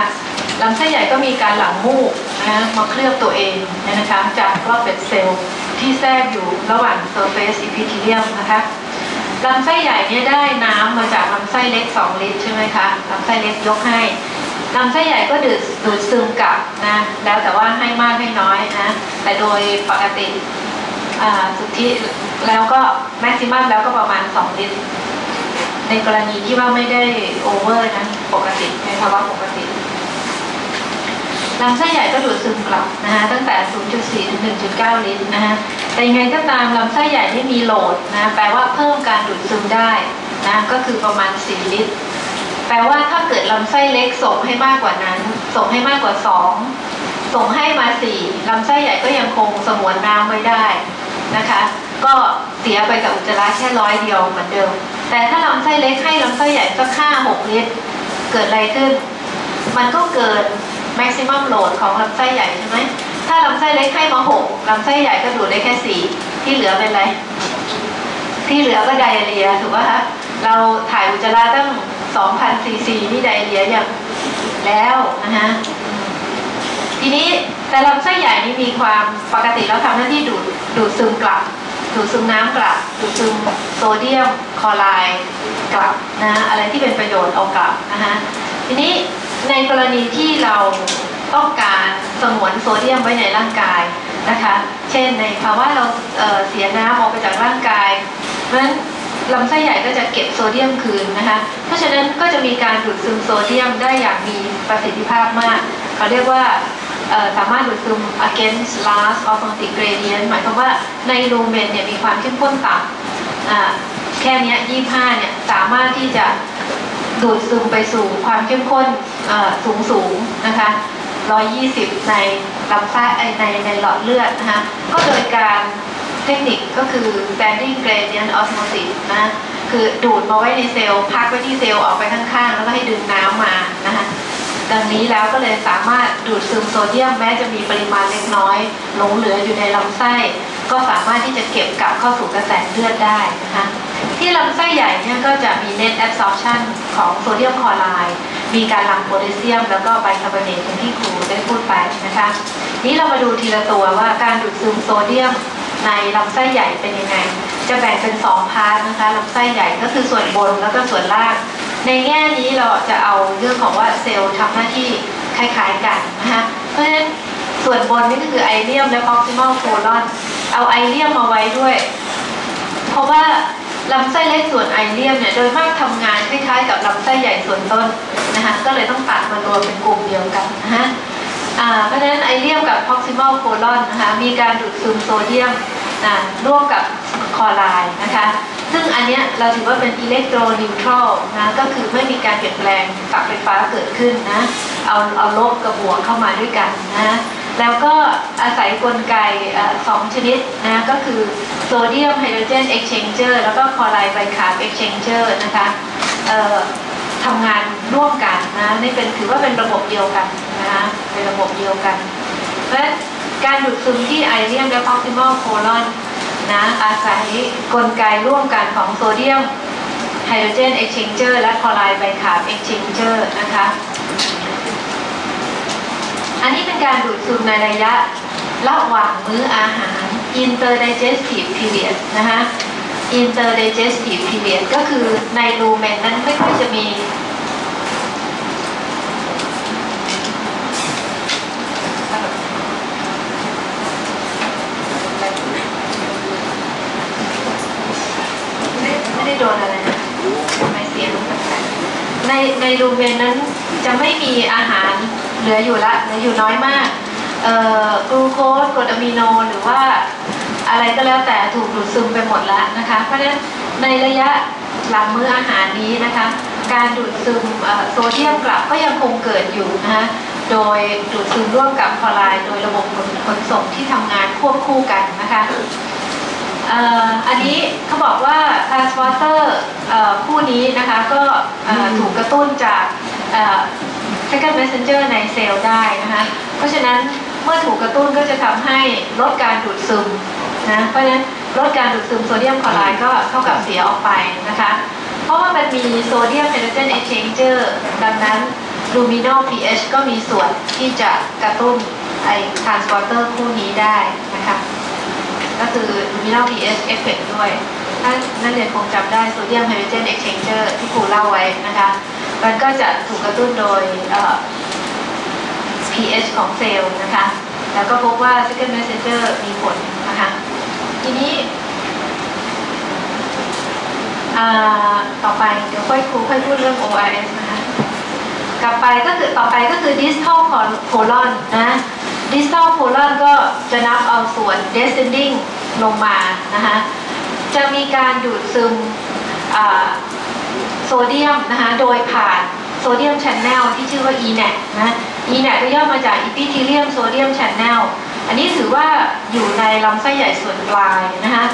ลำไส้ใหญ่ก็มีการหลั่งมูกนะมาเคลือบตัวเองนะคะจากรอบเป็นเซลล์ที่แทรกอยู่ระหว่างเซอร์เฟซอีพิธีเลียมนะคะลำไส้ใหญ่เนี่ยได้น้ำมาจากลำไส้เล็ก2 ลิตรใช่ไหมคะลำไส้เล็กยกให้ลำไส้ใหญ่ก็ดูดซึมกลับนะแล้วแต่ว่าให้มากให้น้อยนะแต่โดยปกติสุทธิแล้วก็แม็กซิมัมแล้วก็ประมาณ2 ลิตรในกรณีที่ว่าไม่ได้โอเวอร์นะปกติในภาวะปกติลำไส้ใหญ่ก็ดูดซึมกลับนะคะตั้งแต่ 0.4 ถึง 1.9 ลิตรนะคะแต่ยังไงก็ตามลำไส้ใหญ่ไม่มีโหลดนะแปลว่าเพิ่มการดูดซึมได้นะก็คือประมาณ4 ลิตรแปลว่าถ้าเกิดลำไส้เล็กส่งให้มากกว่านั้นส่งให้มากกว่า2ส่งให้มา4ลำไส้ใหญ่ก็ยังคงสงวนน้ำไว้ได้นะคะก็เสียไปกับอุจจาระแค่100 เดียวเหมือนเดิมแต่ถ้าลำไส้เล็กให้ลำไส้ใหญ่สัก5-6 ลิตรเกิดอะไรขึ้นมันก็เกิดmaximum load ของลำไส้ใหญ่ใช่ไหมถ้าลำไส้เล็กให้มา6ลำไส้ใหญ่ก็ดูดได้แค่4ที่เหลือเป็นอะไรที่เหลือก็ไดอาเรียถูกป่ะคะเราถ่ายอุจจาระตั้ง 2,000 ซีซีนี่ไดอาเรียอย่างแล้วนะคะทีนี้แต่ลำไส้ใหญ่นี่มีความปกติแล้วทำหน้าที่ดูดซึมกลับดูดซึมน้ำกลับดูดซึมโซเดียมคลอไรด์กลับนะอะไรที่เป็นประโยชน์เอากลับนะคะทีนี้ในกรณีที่เราต้องการสงวนโซเดียมไว้ในร่างกายนะคะเช่นในภาวะเราเสียน้ำออกไปจากร่างกายเพราะฉะนั้นลำไส้ใหญ่ก็จะเก็บโซเดียมคืนนะคะเพราะฉะนั้นก็จะมีการดูดซึมโซเดียมได้อย่างมีประสิทธิภาพมากเขาเรียกว่าสามารถดูดซึม against large osmotic gradient หมายความว่าในลูเมนเนี่ยมีความเข้มข้นต่ำแค่นี้25เนี่ยสามารถที่จะดูดซึมไปสู่ความเข้มข้นสูงนะคะ120ในลำไส้ในหลอดเลือดนะคะก็โดยการเทคนิคก็คือ standing gradient osmosis นะคือดูดมาไว้ในเซลล์พักไว้ที่เซลล์ออกไปข้างๆแล้วก็ให้ดึงน้ำมานะคะดังนี้แล้วก็เลยสามารถดูดซึมโซเดียมแม้จะมีปริมาณเล็กน้อยหลงเหลืออยู่ในลำไส้ก็สามารถที่จะเก็บกลับเข้าสู่กระแสเลือดได้นะคะที่ลำไส้ใหญ่เนี่ยก็จะมี net absorption ของโซเดียมคลอไรด์มีการหลั่งโพแทสเซียมแล้วก็ไบคาร์บอเนตอย่างที่ครูได้พูดไปนะคะนี้เรามาดูทีละตัวว่าการดูดซึมโซเดียมในลำไส้ใหญ่เป็นยังไงจะแบ่งเป็น2 พาร์ทนะคะลำไส้ใหญ่ก็คือส่วนบนแล้วก็ส่วนล่างในแง่นี้เราจะเอาเรื่องของว่าเซลล์ทำหน้าที่คล้ายๆกันนะคะเพราะฉะนั้นส่วนบนนี่ก็คือไอเลียมและ proximal colon เอาไอเลียมมาไว้ด้วยเพราะว่าลำไส้เล็กส่วนไอเลียมเนี่ยโดยมากทำงานคล้ายๆกับลำไส้ใหญ่ส่วนต้นนะคะก็เลยต้องตัดมารวมเป็นกลุ่มเดียวกันนะคะเพราะฉะนั้นไอเลียมกับ proximal colon นะคะมีการดูดซึมโซเดียมร่วมกับคลอไรด์นะคะซึ่งอันเนี้ยเราถือว่าเป็นอิเล็กโทรนิวทรัลนะก็คือไม่มีการเปลี่ยนแปลงกับไฟฟ้าเกิดขึ้นนะเอาลบกับบวกเข้ามาด้วยกันนะแล้วก็อาศัยกลไก2 ชนิดนะก็คือโซเดียมไฮโดรเจนเอ็กซ์เชนเจอร์แล้วก็คลอไรด์ไบคาร์บเอ็กซ์เชนเจอร์นะคะทำงานร่วมกันนะนี่ถือว่าเป็นระบบเดียวกันนะคะเป็นระบบเดียวกันเพราะการดูดซึมที่ไอเลียมและ proximal colon นะอาศัยกลไกร่วมกันของโซเดียม ไฮโดรเจนเอ็กชแนนเจอร์และคลอไรด์ไบคาร์บเอ็กชแนนเจอร์นะคะอันนี้เป็นการดูดซึมในระยะระหว่างมื้ออาหาร interdigestive period นะคะ interdigestive period ก็คือในรูเมนนั้นไม่ค่อยจะมีไม่ได้โดนอะไรนะทำไมเสียงแปลกๆในรูเมนนั้นจะไม่มีอาหารเหลืออยู่น้อยมากกลูโคสกรดอะมิโนหรือว่าอะไรก็แล้วแต่ถูกดูดซึมไปหมดแล้วนะคะเพราะฉะนั้นในระยะหลังมื้ออาหารนี้นะคะการดูดซึมโซเดียมกลับก็ยังคงเกิดอยู่นะคะโดยดูดซึมร่วมกับคลอไรด์โดยระบบขนส่งที่ทำงานควบคู่กันนะคะอันนี้เขาบอกว่า transporter คู่นี้นะคะก็ถูกกระตุ้นจากsecond messenger ในเซลล์ได้นะคะเพราะฉะนั้นเมื่อถูกกระตุ้นก็จะทำให้ลดการดูดซึมนะเพราะฉะนั้นลดการดูดซึมโซเดียมคลอไรด์ก็เท่ากับเสียออกไปนะคะเพราะว่ามันมีโซเดียมไฮโดรเจนเอ็กชแนนเจอร์ดังนั้น luminal pH ก็มีส่วนที่จะกระตุ้นไอ้ transporter คู่นี้ได้นะคะก็คือ luminal pH effect ด้วยถ้านักเรียนคงจำได้โซเดียมไฮโดรเจนเอ็กชแนนเจอร์ที่ครูเล่าไว้นะคะมันก็จะถูกกระตุ้นโดยpH ของเซลล์นะคะแล้วก็พบว่า second messenger มีผลนะคะทีนี้ต่อไปเดี๋ยวครูค่อยพูดเรื่อง ORS นะคะต่อไปก็คือ distal colon นะ distal colon ก็จะนับเอาส่วน descending ลงมานะคะจะมีการดูดซึมโซเดียมนะคะโดยผ่านโซเดียม channel ที่ชื่อว่า ENaC นะ ENaC ก็ย่อมาจาก epithelium sodium channel อันนี้ถือว่าอยู่ในลำไส้ใหญ่ส่วนปลายนะคะ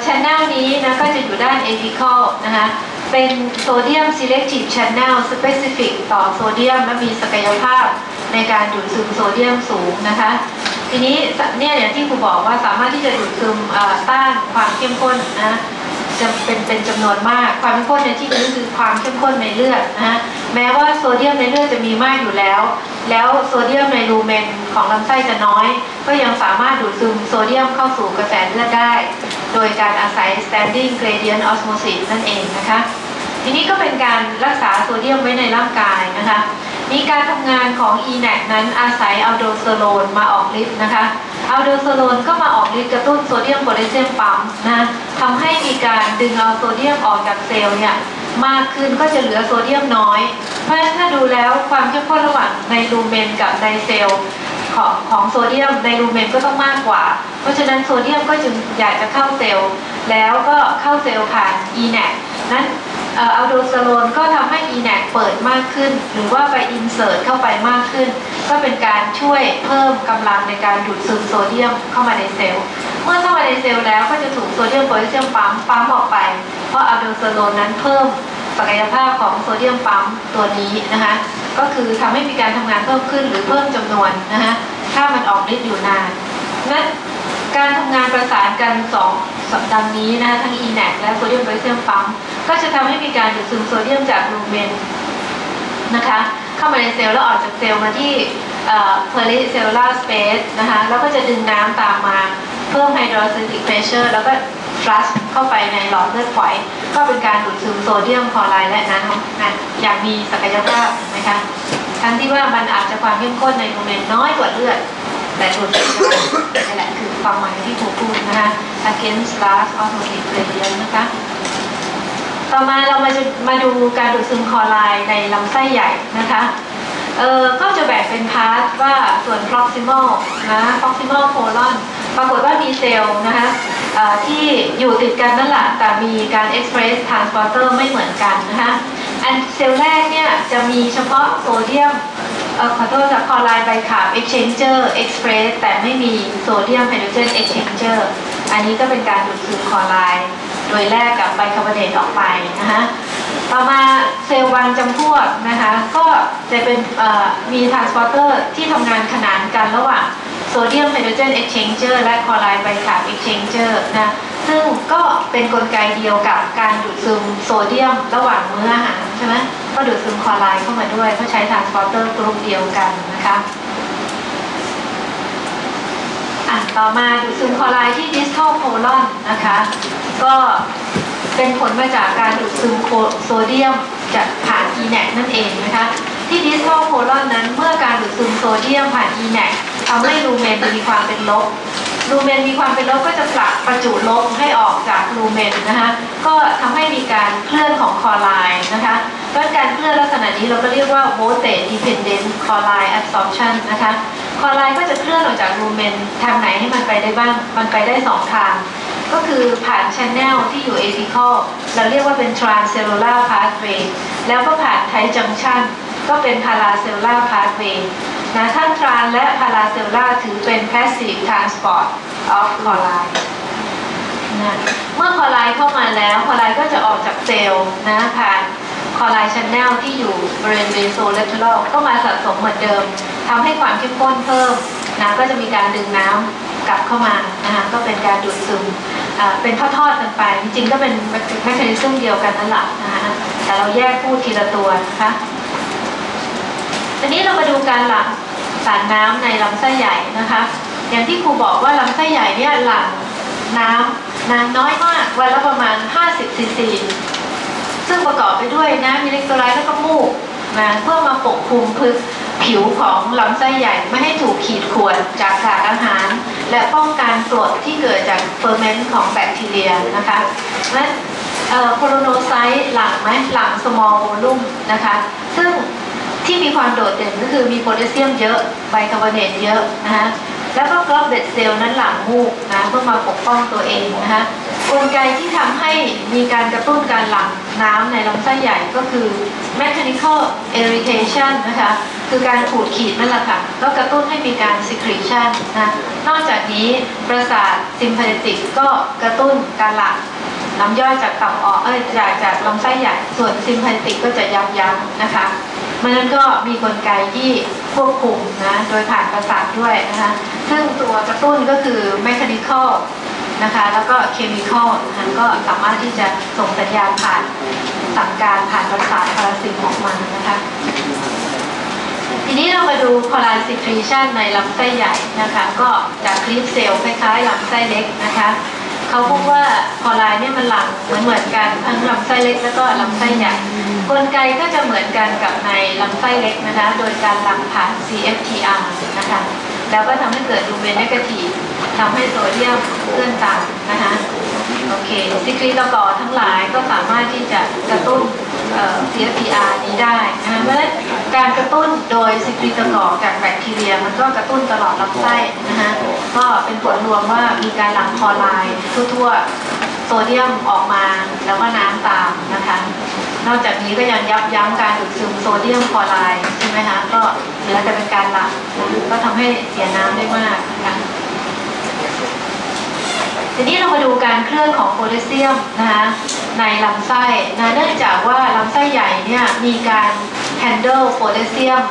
channel นี้นะก็จะอยู่ด้าน apical นะคะเป็นโซเดียม selective channel specific ต่อโซเดียมและมีศักยภาพในการดูดซึมโซเดียมสูงนะคะทีนี้เนี่ยอย่างที่ครูบอกว่าสามารถที่จะดูดซึมต้านความเข้มข้นนะจะเป็นจำนวนมากความเข้มข้นในที่นี้คือความเข้มข้นในเลือดนะแม้ว่าโซเดียมในเลือดจะมีมากอยู่แล้วโซเดียมในลูเมนของลำไส้จะน้อยก็ยังสามารถดูดซึมโซเดียมเข้าสู่กระแสเลือดได้โดยการอาศัย standing gradient osmosis นั่นเองนะคะทีนี้ก็เป็นการรักษาโซเดียมไว้ในร่างกายนะคะมีการทำงานของ ENaC นั้นอาศัยอัลโดสเตอโรนมาออกฤทธิ์นะคะอัลโดสเตอโรนก็มาออกฤทธิ์กระตุ้นโซเดียมโพแทสเซียมปั๊มนะทำให้มีการดึงเอาโซเดียมออกจากเซลล์เนี่ยมากขึ้นก็จะเหลือโซเดียมน้อยเพราะฉะนั้นถ้าดูแล้วความเข้มข้นระหว่างในลูเมนกับในเซลล์ของโซเดียมในลูเมนก็ต้องมากกว่าเพราะฉะนั้นโซเดียมก็จึงอยากจะเข้าเซลล์แล้วก็เข้าเซลล์ผ่าน ENaC นั้นอัลโดสเตอโรนก็ทำให้ ENaC เปิดมากขึ้นหรือว่าไปอินเสิร์ตเข้าไปมากขึ้นก็เป็นการช่วยเพิ่มกำลังในการดูดซึมโซเดียมเข้ามาในเซลล์เมื่อเข้ามาในเซลล์แล้วก็จะถูกโซเดียมโพแทสเซียมปั๊มออกไปเพราะอัลโดสเตอโรนนั้นเพิ่มศักยภาพของโซเดียมปั๊มตัวนี้นะคะก็คือทำให้มีการทำงานเพิ่มขึ้นหรือเพิ่มจำนวนนะคะถ้ามันออกฤทธิ์อยู่นานนั้นการทำงานประสานกัน2ดังนี้นะคะทั้ง ENaC และโซเดียมโพแทสเซียมปั๊มก็จะทำให้มีการดูดซึมโซเดียมจากลูเมนนะคะเข้ามาในเซลล์แล้วออกจากเซลล์มาที่pericellular space นะคะแล้วก็จะดึงน้ำตามมาเพิ่ม hydrostatic pressure แล้วก็ flush เข้าไปในหลอดเลือดฝอยก็เป็นการดูดซึมโซเดียมคลอไรด์และน้ำอย่างมีศักยภาพนะคะทั้งที่ว่ามันอาจจะความเข้มข้นในลูเมนน้อยกว่าเลือดแต่ดูดซึมนี่แหละคือความหมายที่ครูพูดนะคะ against large osmotic gradient นะคะต่อมาเรามาดูการดูดซึมคลอไรด์ในลำไส้ใหญ่นะคะก็จะแบ่งเป็นพาร์ทว่าส่วน proximal นะ proximal colon ปรากฏว่ามีเซลล์นะคะที่อยู่ติดกันนั่นแหละแต่มีการ express transporter ไม่เหมือนกันนะคะอันเซลล์แรกเนี่ยจะมีเฉพาะโซเดียมขอโทษจากคลอไรด์ไบคาร์บ exchanger express แต่ไม่มีโซเดียมไฮโดรเจน exchanger อันนี้ก็เป็นการดูดซึมคลอไรด์โดยแรกกับไบคาร์บอเนตออกไปนะคะต่อมาเซลล์บางจำพวกนะคะก็จะเป็นมี transporter ที่ทำงานขนานกันระหว่างโซ โซเดียมไฮโดรเจนเอ็กชแนนเจอร์และคลอไรด์ไบคาร์บเอ็กชแนนเจอร์นะซึ่งก็เป็นกลไกเดียวกับการดูดซึมโซเดียมระหว่างมื้ออาหารใช่ไหมก็ดูดซึมคลอไรด์เข้ามาด้วยก็ใช้ทรานสปอร์เตอร์กรุ๊ปเดียวกันนะคะต่อมาดูดซึมคลอไรด์ที่ดิสทัลโคลอนนะคะก็เป็นผลมาจากการดูดซึมโซเดียมจากผ่าน ENaC นั่นเองนะคะที่ดิสทัลโคลอนนั้นเมื่อการดูดซึมโซเดียมผ่าน ENaC ทำให้ลูเมนมีความเป็นลบลูเมนมีความเป็นลบก็จะประจุลบให้ออกจากลูเมนนะคะก็ทำให้มีการเคลื่อนของคลอไรด์นะคะเพราะการเคลื่อนลักษณะนี้เราก็เรียกว่า voltage dependent chloride absorption นะคะคลอไรด์ก็จะเคลื่อนออกจากลูเมนทางไหนให้มันไปได้บ้างมันไปได้2ทางก็คือผ่าน channel ที่อยู่ apical เราเรียกว่าเป็น transcellular pathway แล้วก็ผ่าน tight junction ก็เป็น paracellular pathway นะทั้ง trans และ paracellular ถือเป็น passive transport of chloride นะเมื่อคลอไรด์เข้ามาแล้วคลอไรด์ก็จะออกจากเซลล์นะผ่านคลอไรด์ channel ที่อยู่บริเวณ basolateral ก็มาสะสมเหมือนเดิมทำให้ความเข้มข้นเพิ่มนะก็จะมีการดึงน้ำกลับเข้ามานะคะก็เป็นการดูดซึมเป็นทอดๆกันไปจริงๆก็เป็นแมคานิซึมเดียวกันนั่นแหละนะคะแต่เราแยกพูดทีละตัวนะคะทีนี้เรามาดูการหลั่งสารน้ำในลำไส้ใหญ่นะคะอย่างที่ครูบอกว่าลำไส้ใหญ่เนี่ยหลั่งน้ำน้อยมากวันละประมาณ50 ซีซีซึ่งประกอบไปด้วยน้ำอิเล็กโทรไลต์และก็มูกนะเพื่อมาปกคลุมผิวของลำไส้ใหญ่ไม่ให้ถูกขีดข่วนจากขาดอาหารและป้องกันกรดที่เกิดจากเฟอร์เมนต์ของแบคทีเรียนะคะและโคโรโนไซต์หลั่งไหมหลั่ง small volume นะคะซึ่งที่มีความโดดเด่นก็คือมีโพแทสเซียมเยอะไบคาร์บอเนตเยอะนะคะแล้วก็กรอบเบดเซลล์นั้นหลั่งมูกนะเพื่อมาปกป้องตัวเองนะคะกลไกที่ทำให้มีการกระตุ้นการหลั่งน้ำในลำไส้ใหญ่ก็คือ mechanical irritation นะคะคือการขูดขีดนั่นแหละค่ะก็กระตุ้นให้มีการ secretion นะนอกจากนี้ประสาท sympathetic ก็กระตุ้นการหลั่งน้ำย่อยจากตับออกจากลำไส้ใหญ่ส่วน sympathetic ก็จะยับยั้งนะคะมันก็มีกลไกที่ควบคุมนะโดยผ่านประสาทด้วยนะคะซึ่งตัวกระตุ้นก็คือ mechanical นะคะแล้วก็ chemical นะคะก็สามารถที่จะส่งสัญญาณผ่านสั่งการผ่านประสาทพาราซิมออกมานะคะทีนี้เรามาดู chloride secretion ในลำไส้ใหญ่นะคะก็จากคลิปเซลล์คล้ายๆลำไส้เล็กนะคะเขาพบว่าคลอไรด์เนี่ยมันหลั่งเหมือนกันทั้งลำไส้เล็กแล้วก็ลำไส้ใหญ่กลไกก็จะเหมือนกันกับในลำไส้เล็กนะคะโดยการหลั่งผ่าน CFTR นะคะแล้วก็ทำให้เกิดลูเมนเนกาทีฟทำให้โซเดียมเคลื่อนต่ำนะคะโอเคซิคลีตกอทั้งหลายก็สามารถที่จะกระตุ้นCFTR นี้ได้นะคะเพราะฉะนั้นการกระตุ้นโดยซิคลีตกอจากแบคทีเรียมันก็กระตุ้นตลอดลำไส้นะคะก็เป็นผลรวมว่ามีการหลั่งคลอไรด์ทั่วๆโซเดียมออกมาแล้วก็น้ำตามนะคะนอกจากนี้ก็ยังยับยั้งการดูดซึมโซเดียมคลอไรด์ใช่ไหมคะก็เหลือแต่เป็นการหลั่งก็ทำให้เสียน้ำได้มากนะคะทีนี้เรามาดูการเคลื่อนของโพแทสเซียมนะคะในลำไส้นะเนื่องจากว่าลำไส้ใหญ่เนี่ยมีการ handle โพแทสเซียม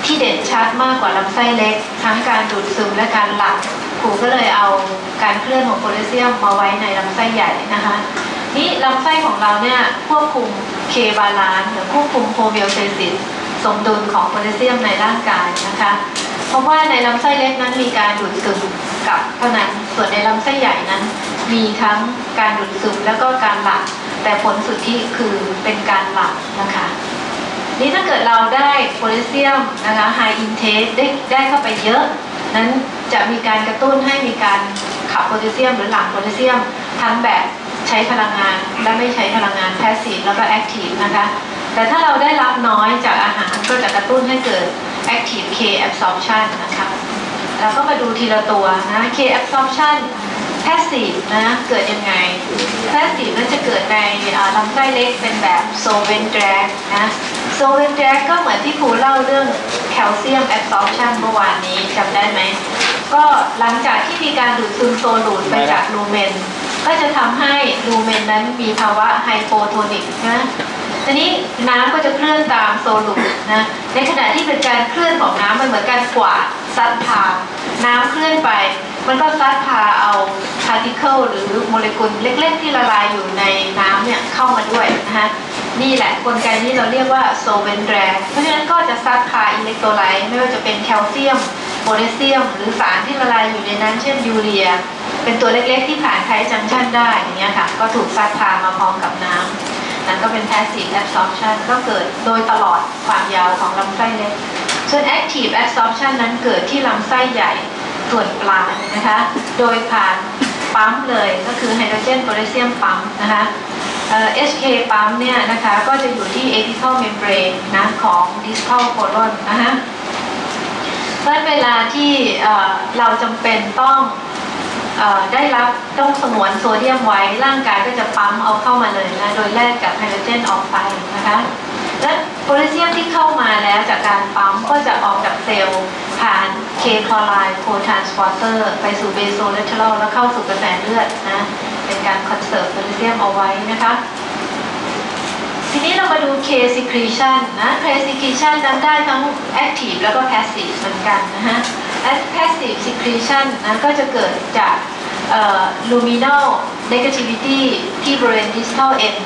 ที่เด่นชัดมากกว่าลำไส้เล็กทั้งการดูดซึมและการหลั่งครูก็เลยเอาการเคลื่อนของโพแทสเซียมมาไว้ในลำไส้ใหญ่นะคะนี่ลำไส้ของเราเนี่ยควบคุม K balance หรือควบคุม homeostasis สมดุลของโพแทสเซียมในร่างกายนะคะเพราะว่าในลำไส้เล็กนั้นมีการดูดซึมกับเท่านั้นส่วนในลำไส้ใหญ่นั้นมีทั้งการดูดซึมแล้วก็การหลั่งแต่ผลสุทธิคือเป็นการหลั่งนะคะนี่ถ้าเกิดเราได้โพแทสเซียมนะคะ high intake ได้เข้าไปเยอะนั้นจะมีการกระตุ้นให้มีการขับโพแทสเซียมหรือหลั่งโพแทสเซียมทั้งแบบใช้พลังงานและไม่ใช้พลังงาน passive แล้วก็ active นะคะแต่ถ้าเราได้รับน้อยจากอาหารก็จะกระตุ้นให้เกิด active K absorption นะคะเราก็มาดูทีละตัวนะ K absorption passive นะเกิดยังไง passive นั้นจะเกิดในลำไส้เล็กเป็นแบบ solvent drag นะ solvent drag ก็เหมือนที่ครูเล่าเรื่อง calcium absorption เมื่อวานนี้จำได้ไหมก็หลังจากที่มีการดูดซึมโซลูดไปจากลูเมนก็จะทำให้ลูเมนนั้นมีภาวะไฮโปโทนิกนะ ทีนี้น้ำก็จะเคลื่อนตามโซลูดนะในขณะที่เป็นการเคลื่อนของน้ำมันเหมือนการกวาดซัดพาน้ำเคลื่อนไปมันก็ซัดพาเอาพาร์ติเคิลหรือโมเลกุลเล็กๆที่ละลายอยู่ในน้ำเนี่ยเข้ามาด้วยนะคะนี่แหละกลไกนี้เราเรียกว่าโซเวนแดร์เพราะฉะนั้นก็จะซัดพาอิเล็กโทรไลต์ไม่ว่าจะเป็นแคลเซียมโพแทสเซียมหรือสารที่ละลายอยู่ในนั้นเช่นยูเรียเป็นตัวเล็กๆที่ผ่านไทจังชันได้อย่างเงี้ยค่ะก็ถูกซัดพามาพร้อมกับน้ำนั่นก็เป็น passive absorption ก็เกิดโดยตลอดความยาวของลำไส้เล็กส่วน active absorption นั้นเกิดที่ลำไส้ใหญ่ส่วนปลายนะคะโดยผ่านปั๊มเลยก็คือไฮโดรเจนโพแทสเซียมปั๊มนะคะ HK ปั๊มเนี่ยนะคะก็จะอยู่ที่ apical membrane นะของ distal colon นะคะเพราะเวลาที่เราจำเป็นต้องต้องสงวนโซเดียมไว้ร่างกายก็จะปั๊มเอาเข้ามาเลยนะโดยแลกกับไฮโดรเจนออกไปนะคะและโพแทสเซียมที่เข้ามาแล้วจากการปั๊มก็จะออกจากเซลล์ผ่าน K chloride cotransporter ไปสู่เบโซเลเทอรัลแล้วเข้าสู่กระแสเลือดนะเป็นการคอนเซิร์ฟโพแทสเซียมเอาไว้นะคะทีนี้เรามาดู K secretion นะ K secretion นั้นได้ทั้ง active แล้วก็ passive เหมือนกันนะฮะ passive secretion นะก็จะเกิดจากluminal negativity ที่บริเวณ distal end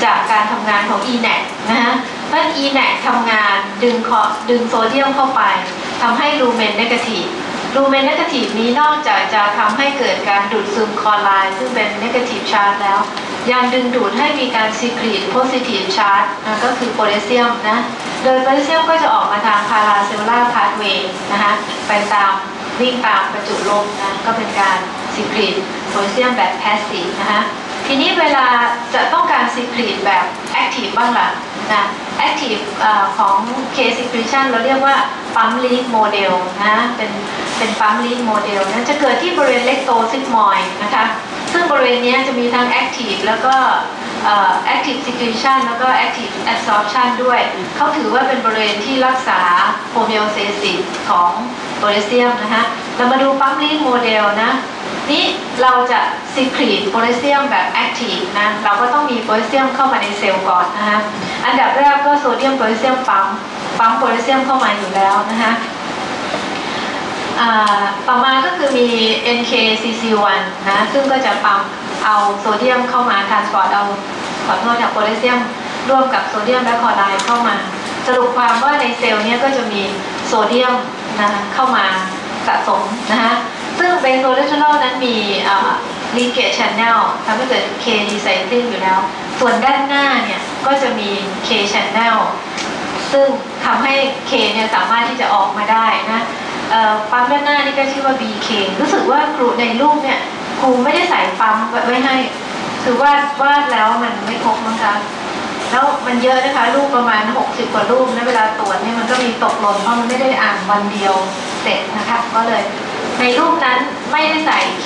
จากการทำงานของ ENaC นะฮะเพราะ ENaC ทำงานดึงโซเดียมเข้าไปทำให้ lumen negative lumen negative นี้นอกจากจะทำให้เกิดการดูดซึมคลอไรด์ซึ่งเป็น negative charge แล้วยังดึงดูดให้มีการ secrete positive charge นะก็คือโพแทสเซียมนะโดยโพแทสเซียมก็จะออกมาทาง paracellular pathway นะคะไปตามวิ่งตามประจุลมนะก็เป็นการ secrete โพแทสเซียมแบบ passive นะคะทีนี้เวลาจะต้องการ secrete แบบ active บ้างล่ะนะ active ของ K secretion เราเรียกว่า pump leak model นะเป็น pump leak model นะจะเกิดที่บริเวณ lectosigmoid นะคะซึ่งบริเวณนี้จะมีทั้ง active แล้วก็active secretion แล้วก็ active absorption ด้วยเขาถือว่าเป็นบริเวณที่รักษา homeostasis ของโพแทสเซียมนะคะเรามาดู pump leak model นะนี่เราจะ secrete โพแทสเซียมแบบ active นะเราก็ต้องมีโพแทสเซียมเข้ามาในเซลล์ก่อนนะคะอันดับแรกก็โซเดียมโพแทสเซียมปั๊มโพแทสเซียมเข้ามาอยู่แล้วนะคะต่อมาก็คือมี NKCC1 นะซึ่งก็จะปั๊มเอาโซเดียมเข้ามาทรานสปอร์ตเอาขอโทษจากโพแทสเซียมร่วมกับโซเดียมและคลอไรด์เข้ามาสรุปความว่าในเซลล์นี้ก็จะมีโซเดียมนะเข้ามาสะสมนะคะซึ่งเบโซเลเทอรัลนั้นมีleakage channel ทำให้เกิด K recycling อยู่แล้วส่วนด้านหน้าเนี่ยก็จะมี K channel ซึ่งทำให้ K เนี่ยสามารถที่จะออกมาได้นะปั๊มด้านหน้านี่ก็ชื่อว่า BK รู้สึกว่าครูในรูปเนี่ยครูไม่ได้ใส่ปั๊มไว้ให้คือวาดแล้วมันไม่ครบมั้งคะแล้วมันเยอะนะคะรูปประมาณ60กว่ารูปนะเวลาตรวจเนี่ยมันก็มีตกหล่นเพราะมันไม่ได้อ่านวันเดียวเสร็จนะคะก็เลยในรูปนั้นไม่ได้ใส่ K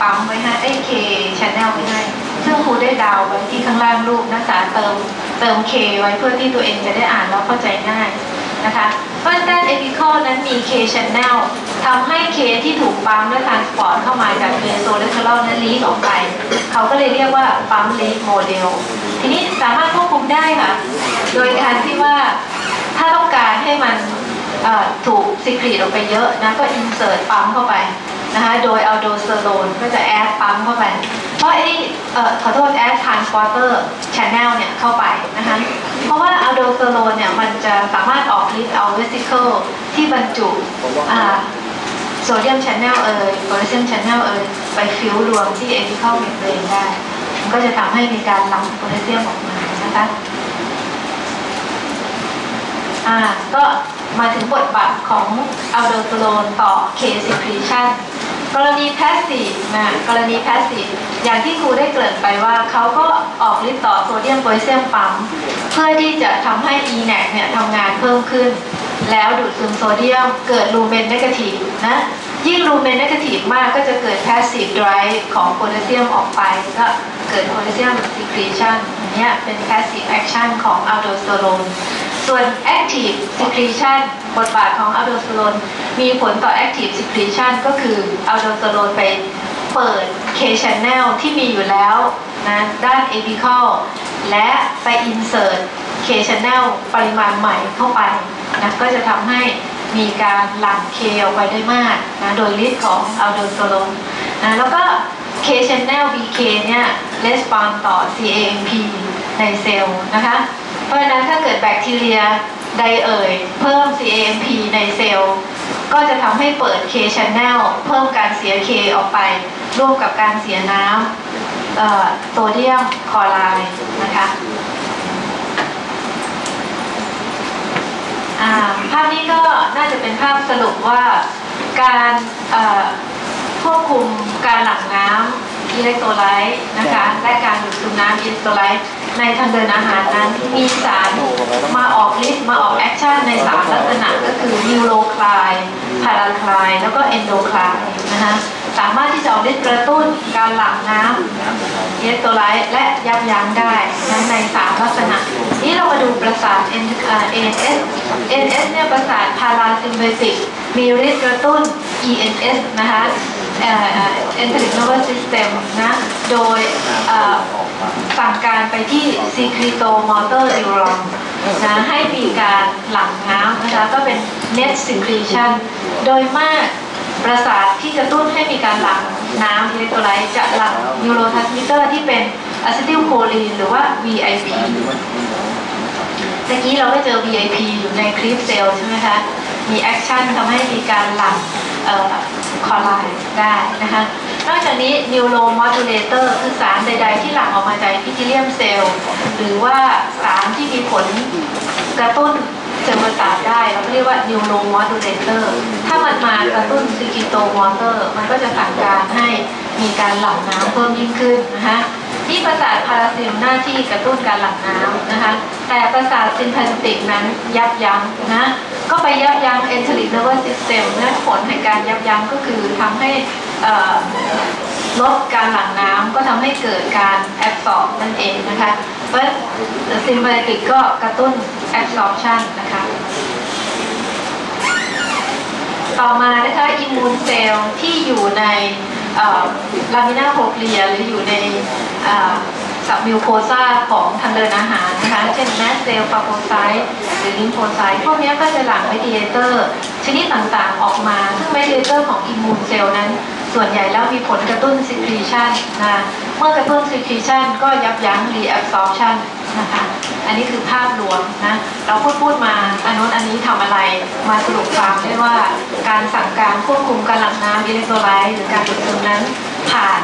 ปั๊มไว้ให้K channel ไว้ให้ซึ่งครูได้ดาวไว้ที่ข้างล่างรูปนักศึกษาเติม K ไว้เพื่อที่ตัวเองจะได้อ่านแล้วเข้าใจง่ายนะคะเพราะด้าน apical นั้นมี K channel ทำให้ K ที่ถูกปั๊มและ transport เข้ามาจาก basolateral นั้นลีกออกไปเขาก็เลยเรียกว่าปั๊ม leak model ทีนี้สามารถควบคุมได้ค่ะโดยการที่ว่าถ้าต้องการให้มันถูกซีครีตออกไปเยอะนะก็ insert ปั๊มเข้าไปนะคะโดยเอาโดสเตอโรนก็จะแอดปั๊มเข้าไปเพราะขอโทษแอด transporter channel เนี่ยเข้าไปนะคะเพราะว่าเอาโดสเตอโรนเนี่ยมันจะสามารถออกฤทธิ์เอา vesicle ที่บรรจุโซเดียม channel โพแทสเซียม channel ไปฟิวรวมที่ apical membrane ได้มันก็จะทำให้มีการล้ำโพแทสเซียมออกมานะคะก็มาถึงบทบาทของอัลโดสเตอโรนต่อ K secretion กรณี passive นะกรณี passive อย่างที่ครูได้เกริ่นไปว่าเขาก็ออกฤทธิ์ต่อโซเดียมโพแทสเซียมปั๊มเพื่อที่จะทำให้ ENaC เนี่ยทำงานเพิ่มขึ้นแล้วดูดซึมโซเดียมเกิด lumen negative นะยิ่ง lumen negative มากก็จะเกิด passive drive ของโพแทสเซียมออกไปก็เกิดโพแทสเซียม secretion อันนี้เป็น passive action ของอัลโดสเตอโรนส่วน active secretion บทบาทของอัลโดสเตอโรนมีผลต่อ active secretion ก็คืออัลโดสเตอโรนไป เปิด K channel ที่มีอยู่แล้วนะด้าน apical และไป insert K channel ปริมาณใหม่เข้าไปนะก็จะทำให้มีการหลั่ง K ออกไปได้มากนะโดยฤทธิ์ของอัลโดสเตอโรนนะแล้วก็ K channel BK เนี่ย respond ต่อ CAMP ในเซลล์นะคะเพราะฉะนั้นถ้าเกิดแบคทีเรียใดเพิ่ม CAMP ในเซลล์ก็จะทำให้เปิด K channel เพิ่มการเสีย K ออกไปร่วมกับการเสียน้ำโซเดียมคลอไรด์นะคะภาพนี้ก็น่าจะเป็นภาพสรุปว่าการควบคุมการหลั่งน้ำอิเล็กโทรไลต์นะคะและการดูดซึมน้ำอิเล็กโทรไลต์ในทางเดินอาหารนั้นมีสารมาออกฤทธิ์มาออกแอคชั่นใน3ลักษณะก็คือนิวโรคลายพาราคลายแล้วก็เอนโดคลายนะคะสามารถที่จะออกฤทธิ์กระตุ้นการหลั่งน้ำอิเล็กโทรไลต์และยับยั้งได้ใน3ลักษณะนี้เรามาดูประสาท ANS เนี่ยประสาทพาราซิมเพติกมีฤทธิ์กระตุ้น ENS นะคะEnteric Nervous System นะโดยสั่งการไปที่ Secretomotor Neuron นะให้มีการหลั่งน้ำนะคะก็เป็น Net Secretion โดยมากประสาทที่จะตุ้นให้มีการหลั่งน้ำอิเล็กโทรไลต์จะหลั่งนิวโรทรานสมิเตอร์ที่เป็นอะซิติลโคลีนหรือว่า VIP เมื่อกี้เราก็เจอ VIP อยู่ในคลิปเซลล์ใช่ไหมคะมีแอคชั่นทำให้มีการหลั่งคลอไรด์ได้นะคะนอกจากนี้นิวโรโมดูเลเตอร์คือสารใดๆที่หลั่งออกมาจากอิพิธีเลียมเซลล์หรือว่าสารที่มีผลกระตุ้นเซลล์ประสาทได้เราเรียกว่านิวโรโมดูเลเตอร์ถ้ามันมากระตุ้นซิกิโตมอเตอร์มันก็จะสั่งการให้มีการหลั่งน้ำเพิ่มยิ่งขึ้นนะคะที่ประสาทพาราซิมหน้าที่กระตุ้นการหลั่งน้ำนะคะแต่ประสาทซิมพาเทติกนั้นยับยั้งนะก็ไปยับยั้ง Enteric Nervous System และผลแห่งการยับยั้งก็คือทำให้ลดการหลั่งน้ำก็ทำให้เกิดการแอบซอร์บนั่นเองนะคะเพราะซิมพาเทติกก็กระตุ้นแอบซอร์บชันนะคะต่อมานะคะอิมมูนเซลล์ที่อยู่ในลามินาโพเลียหรืออยู่ในสับมิวโคซาของทางเดินอาหารนะคะเช่นแมสเซลฟาโกไซต์หรือลิมโฟไซต์พวกนี้ก็จะหลั่งเมดิเอเตอร์ชนิดต่างๆออกมาซึ่งเมดิเอเตอร์ของอิมมูนเซลล์นั้นส่วนใหญ่แล้วมีผลกระตุ้นซิครีชันนะเมื่อกระตุ้นซิครีชันก็ยับยั้งรีแอบซอร์ปชันนะคะอันนี้คือภาพรวมนะเราพูดมาอันนู้นอันนี้ทำอะไรมาสรุปฟังได้ว่าการสั่งการควบคุมการหลั่งน้ำอิเล็กโทรไลต์หรือการดูดซึมนั้นผ่าน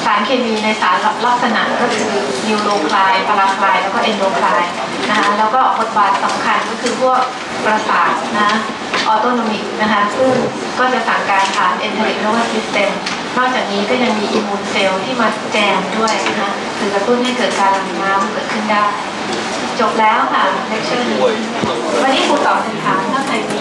สารเคมีในสารลักษณะก็คือนิวโรคลายพาราคลายแล้วก็เอนโดคลายนะคะแล้วก็บทบาทสำคัญก็คือพวกประสาทนะออโตโนมิกนะคะซึ่งก็จะสั่งการผ่าน Enteric Nervous System นอกจากนี้ก็ยังมีอิมมูนเซลล์ที่มาแจมด้วยนะคะคือกระตุ้นให้เกิดการหลั่งน้ำเกิดขึ้นได้จบแล้วค่ะเลคเชอร์นี้วันนี้ครูตอบคำถามถ้าใครมี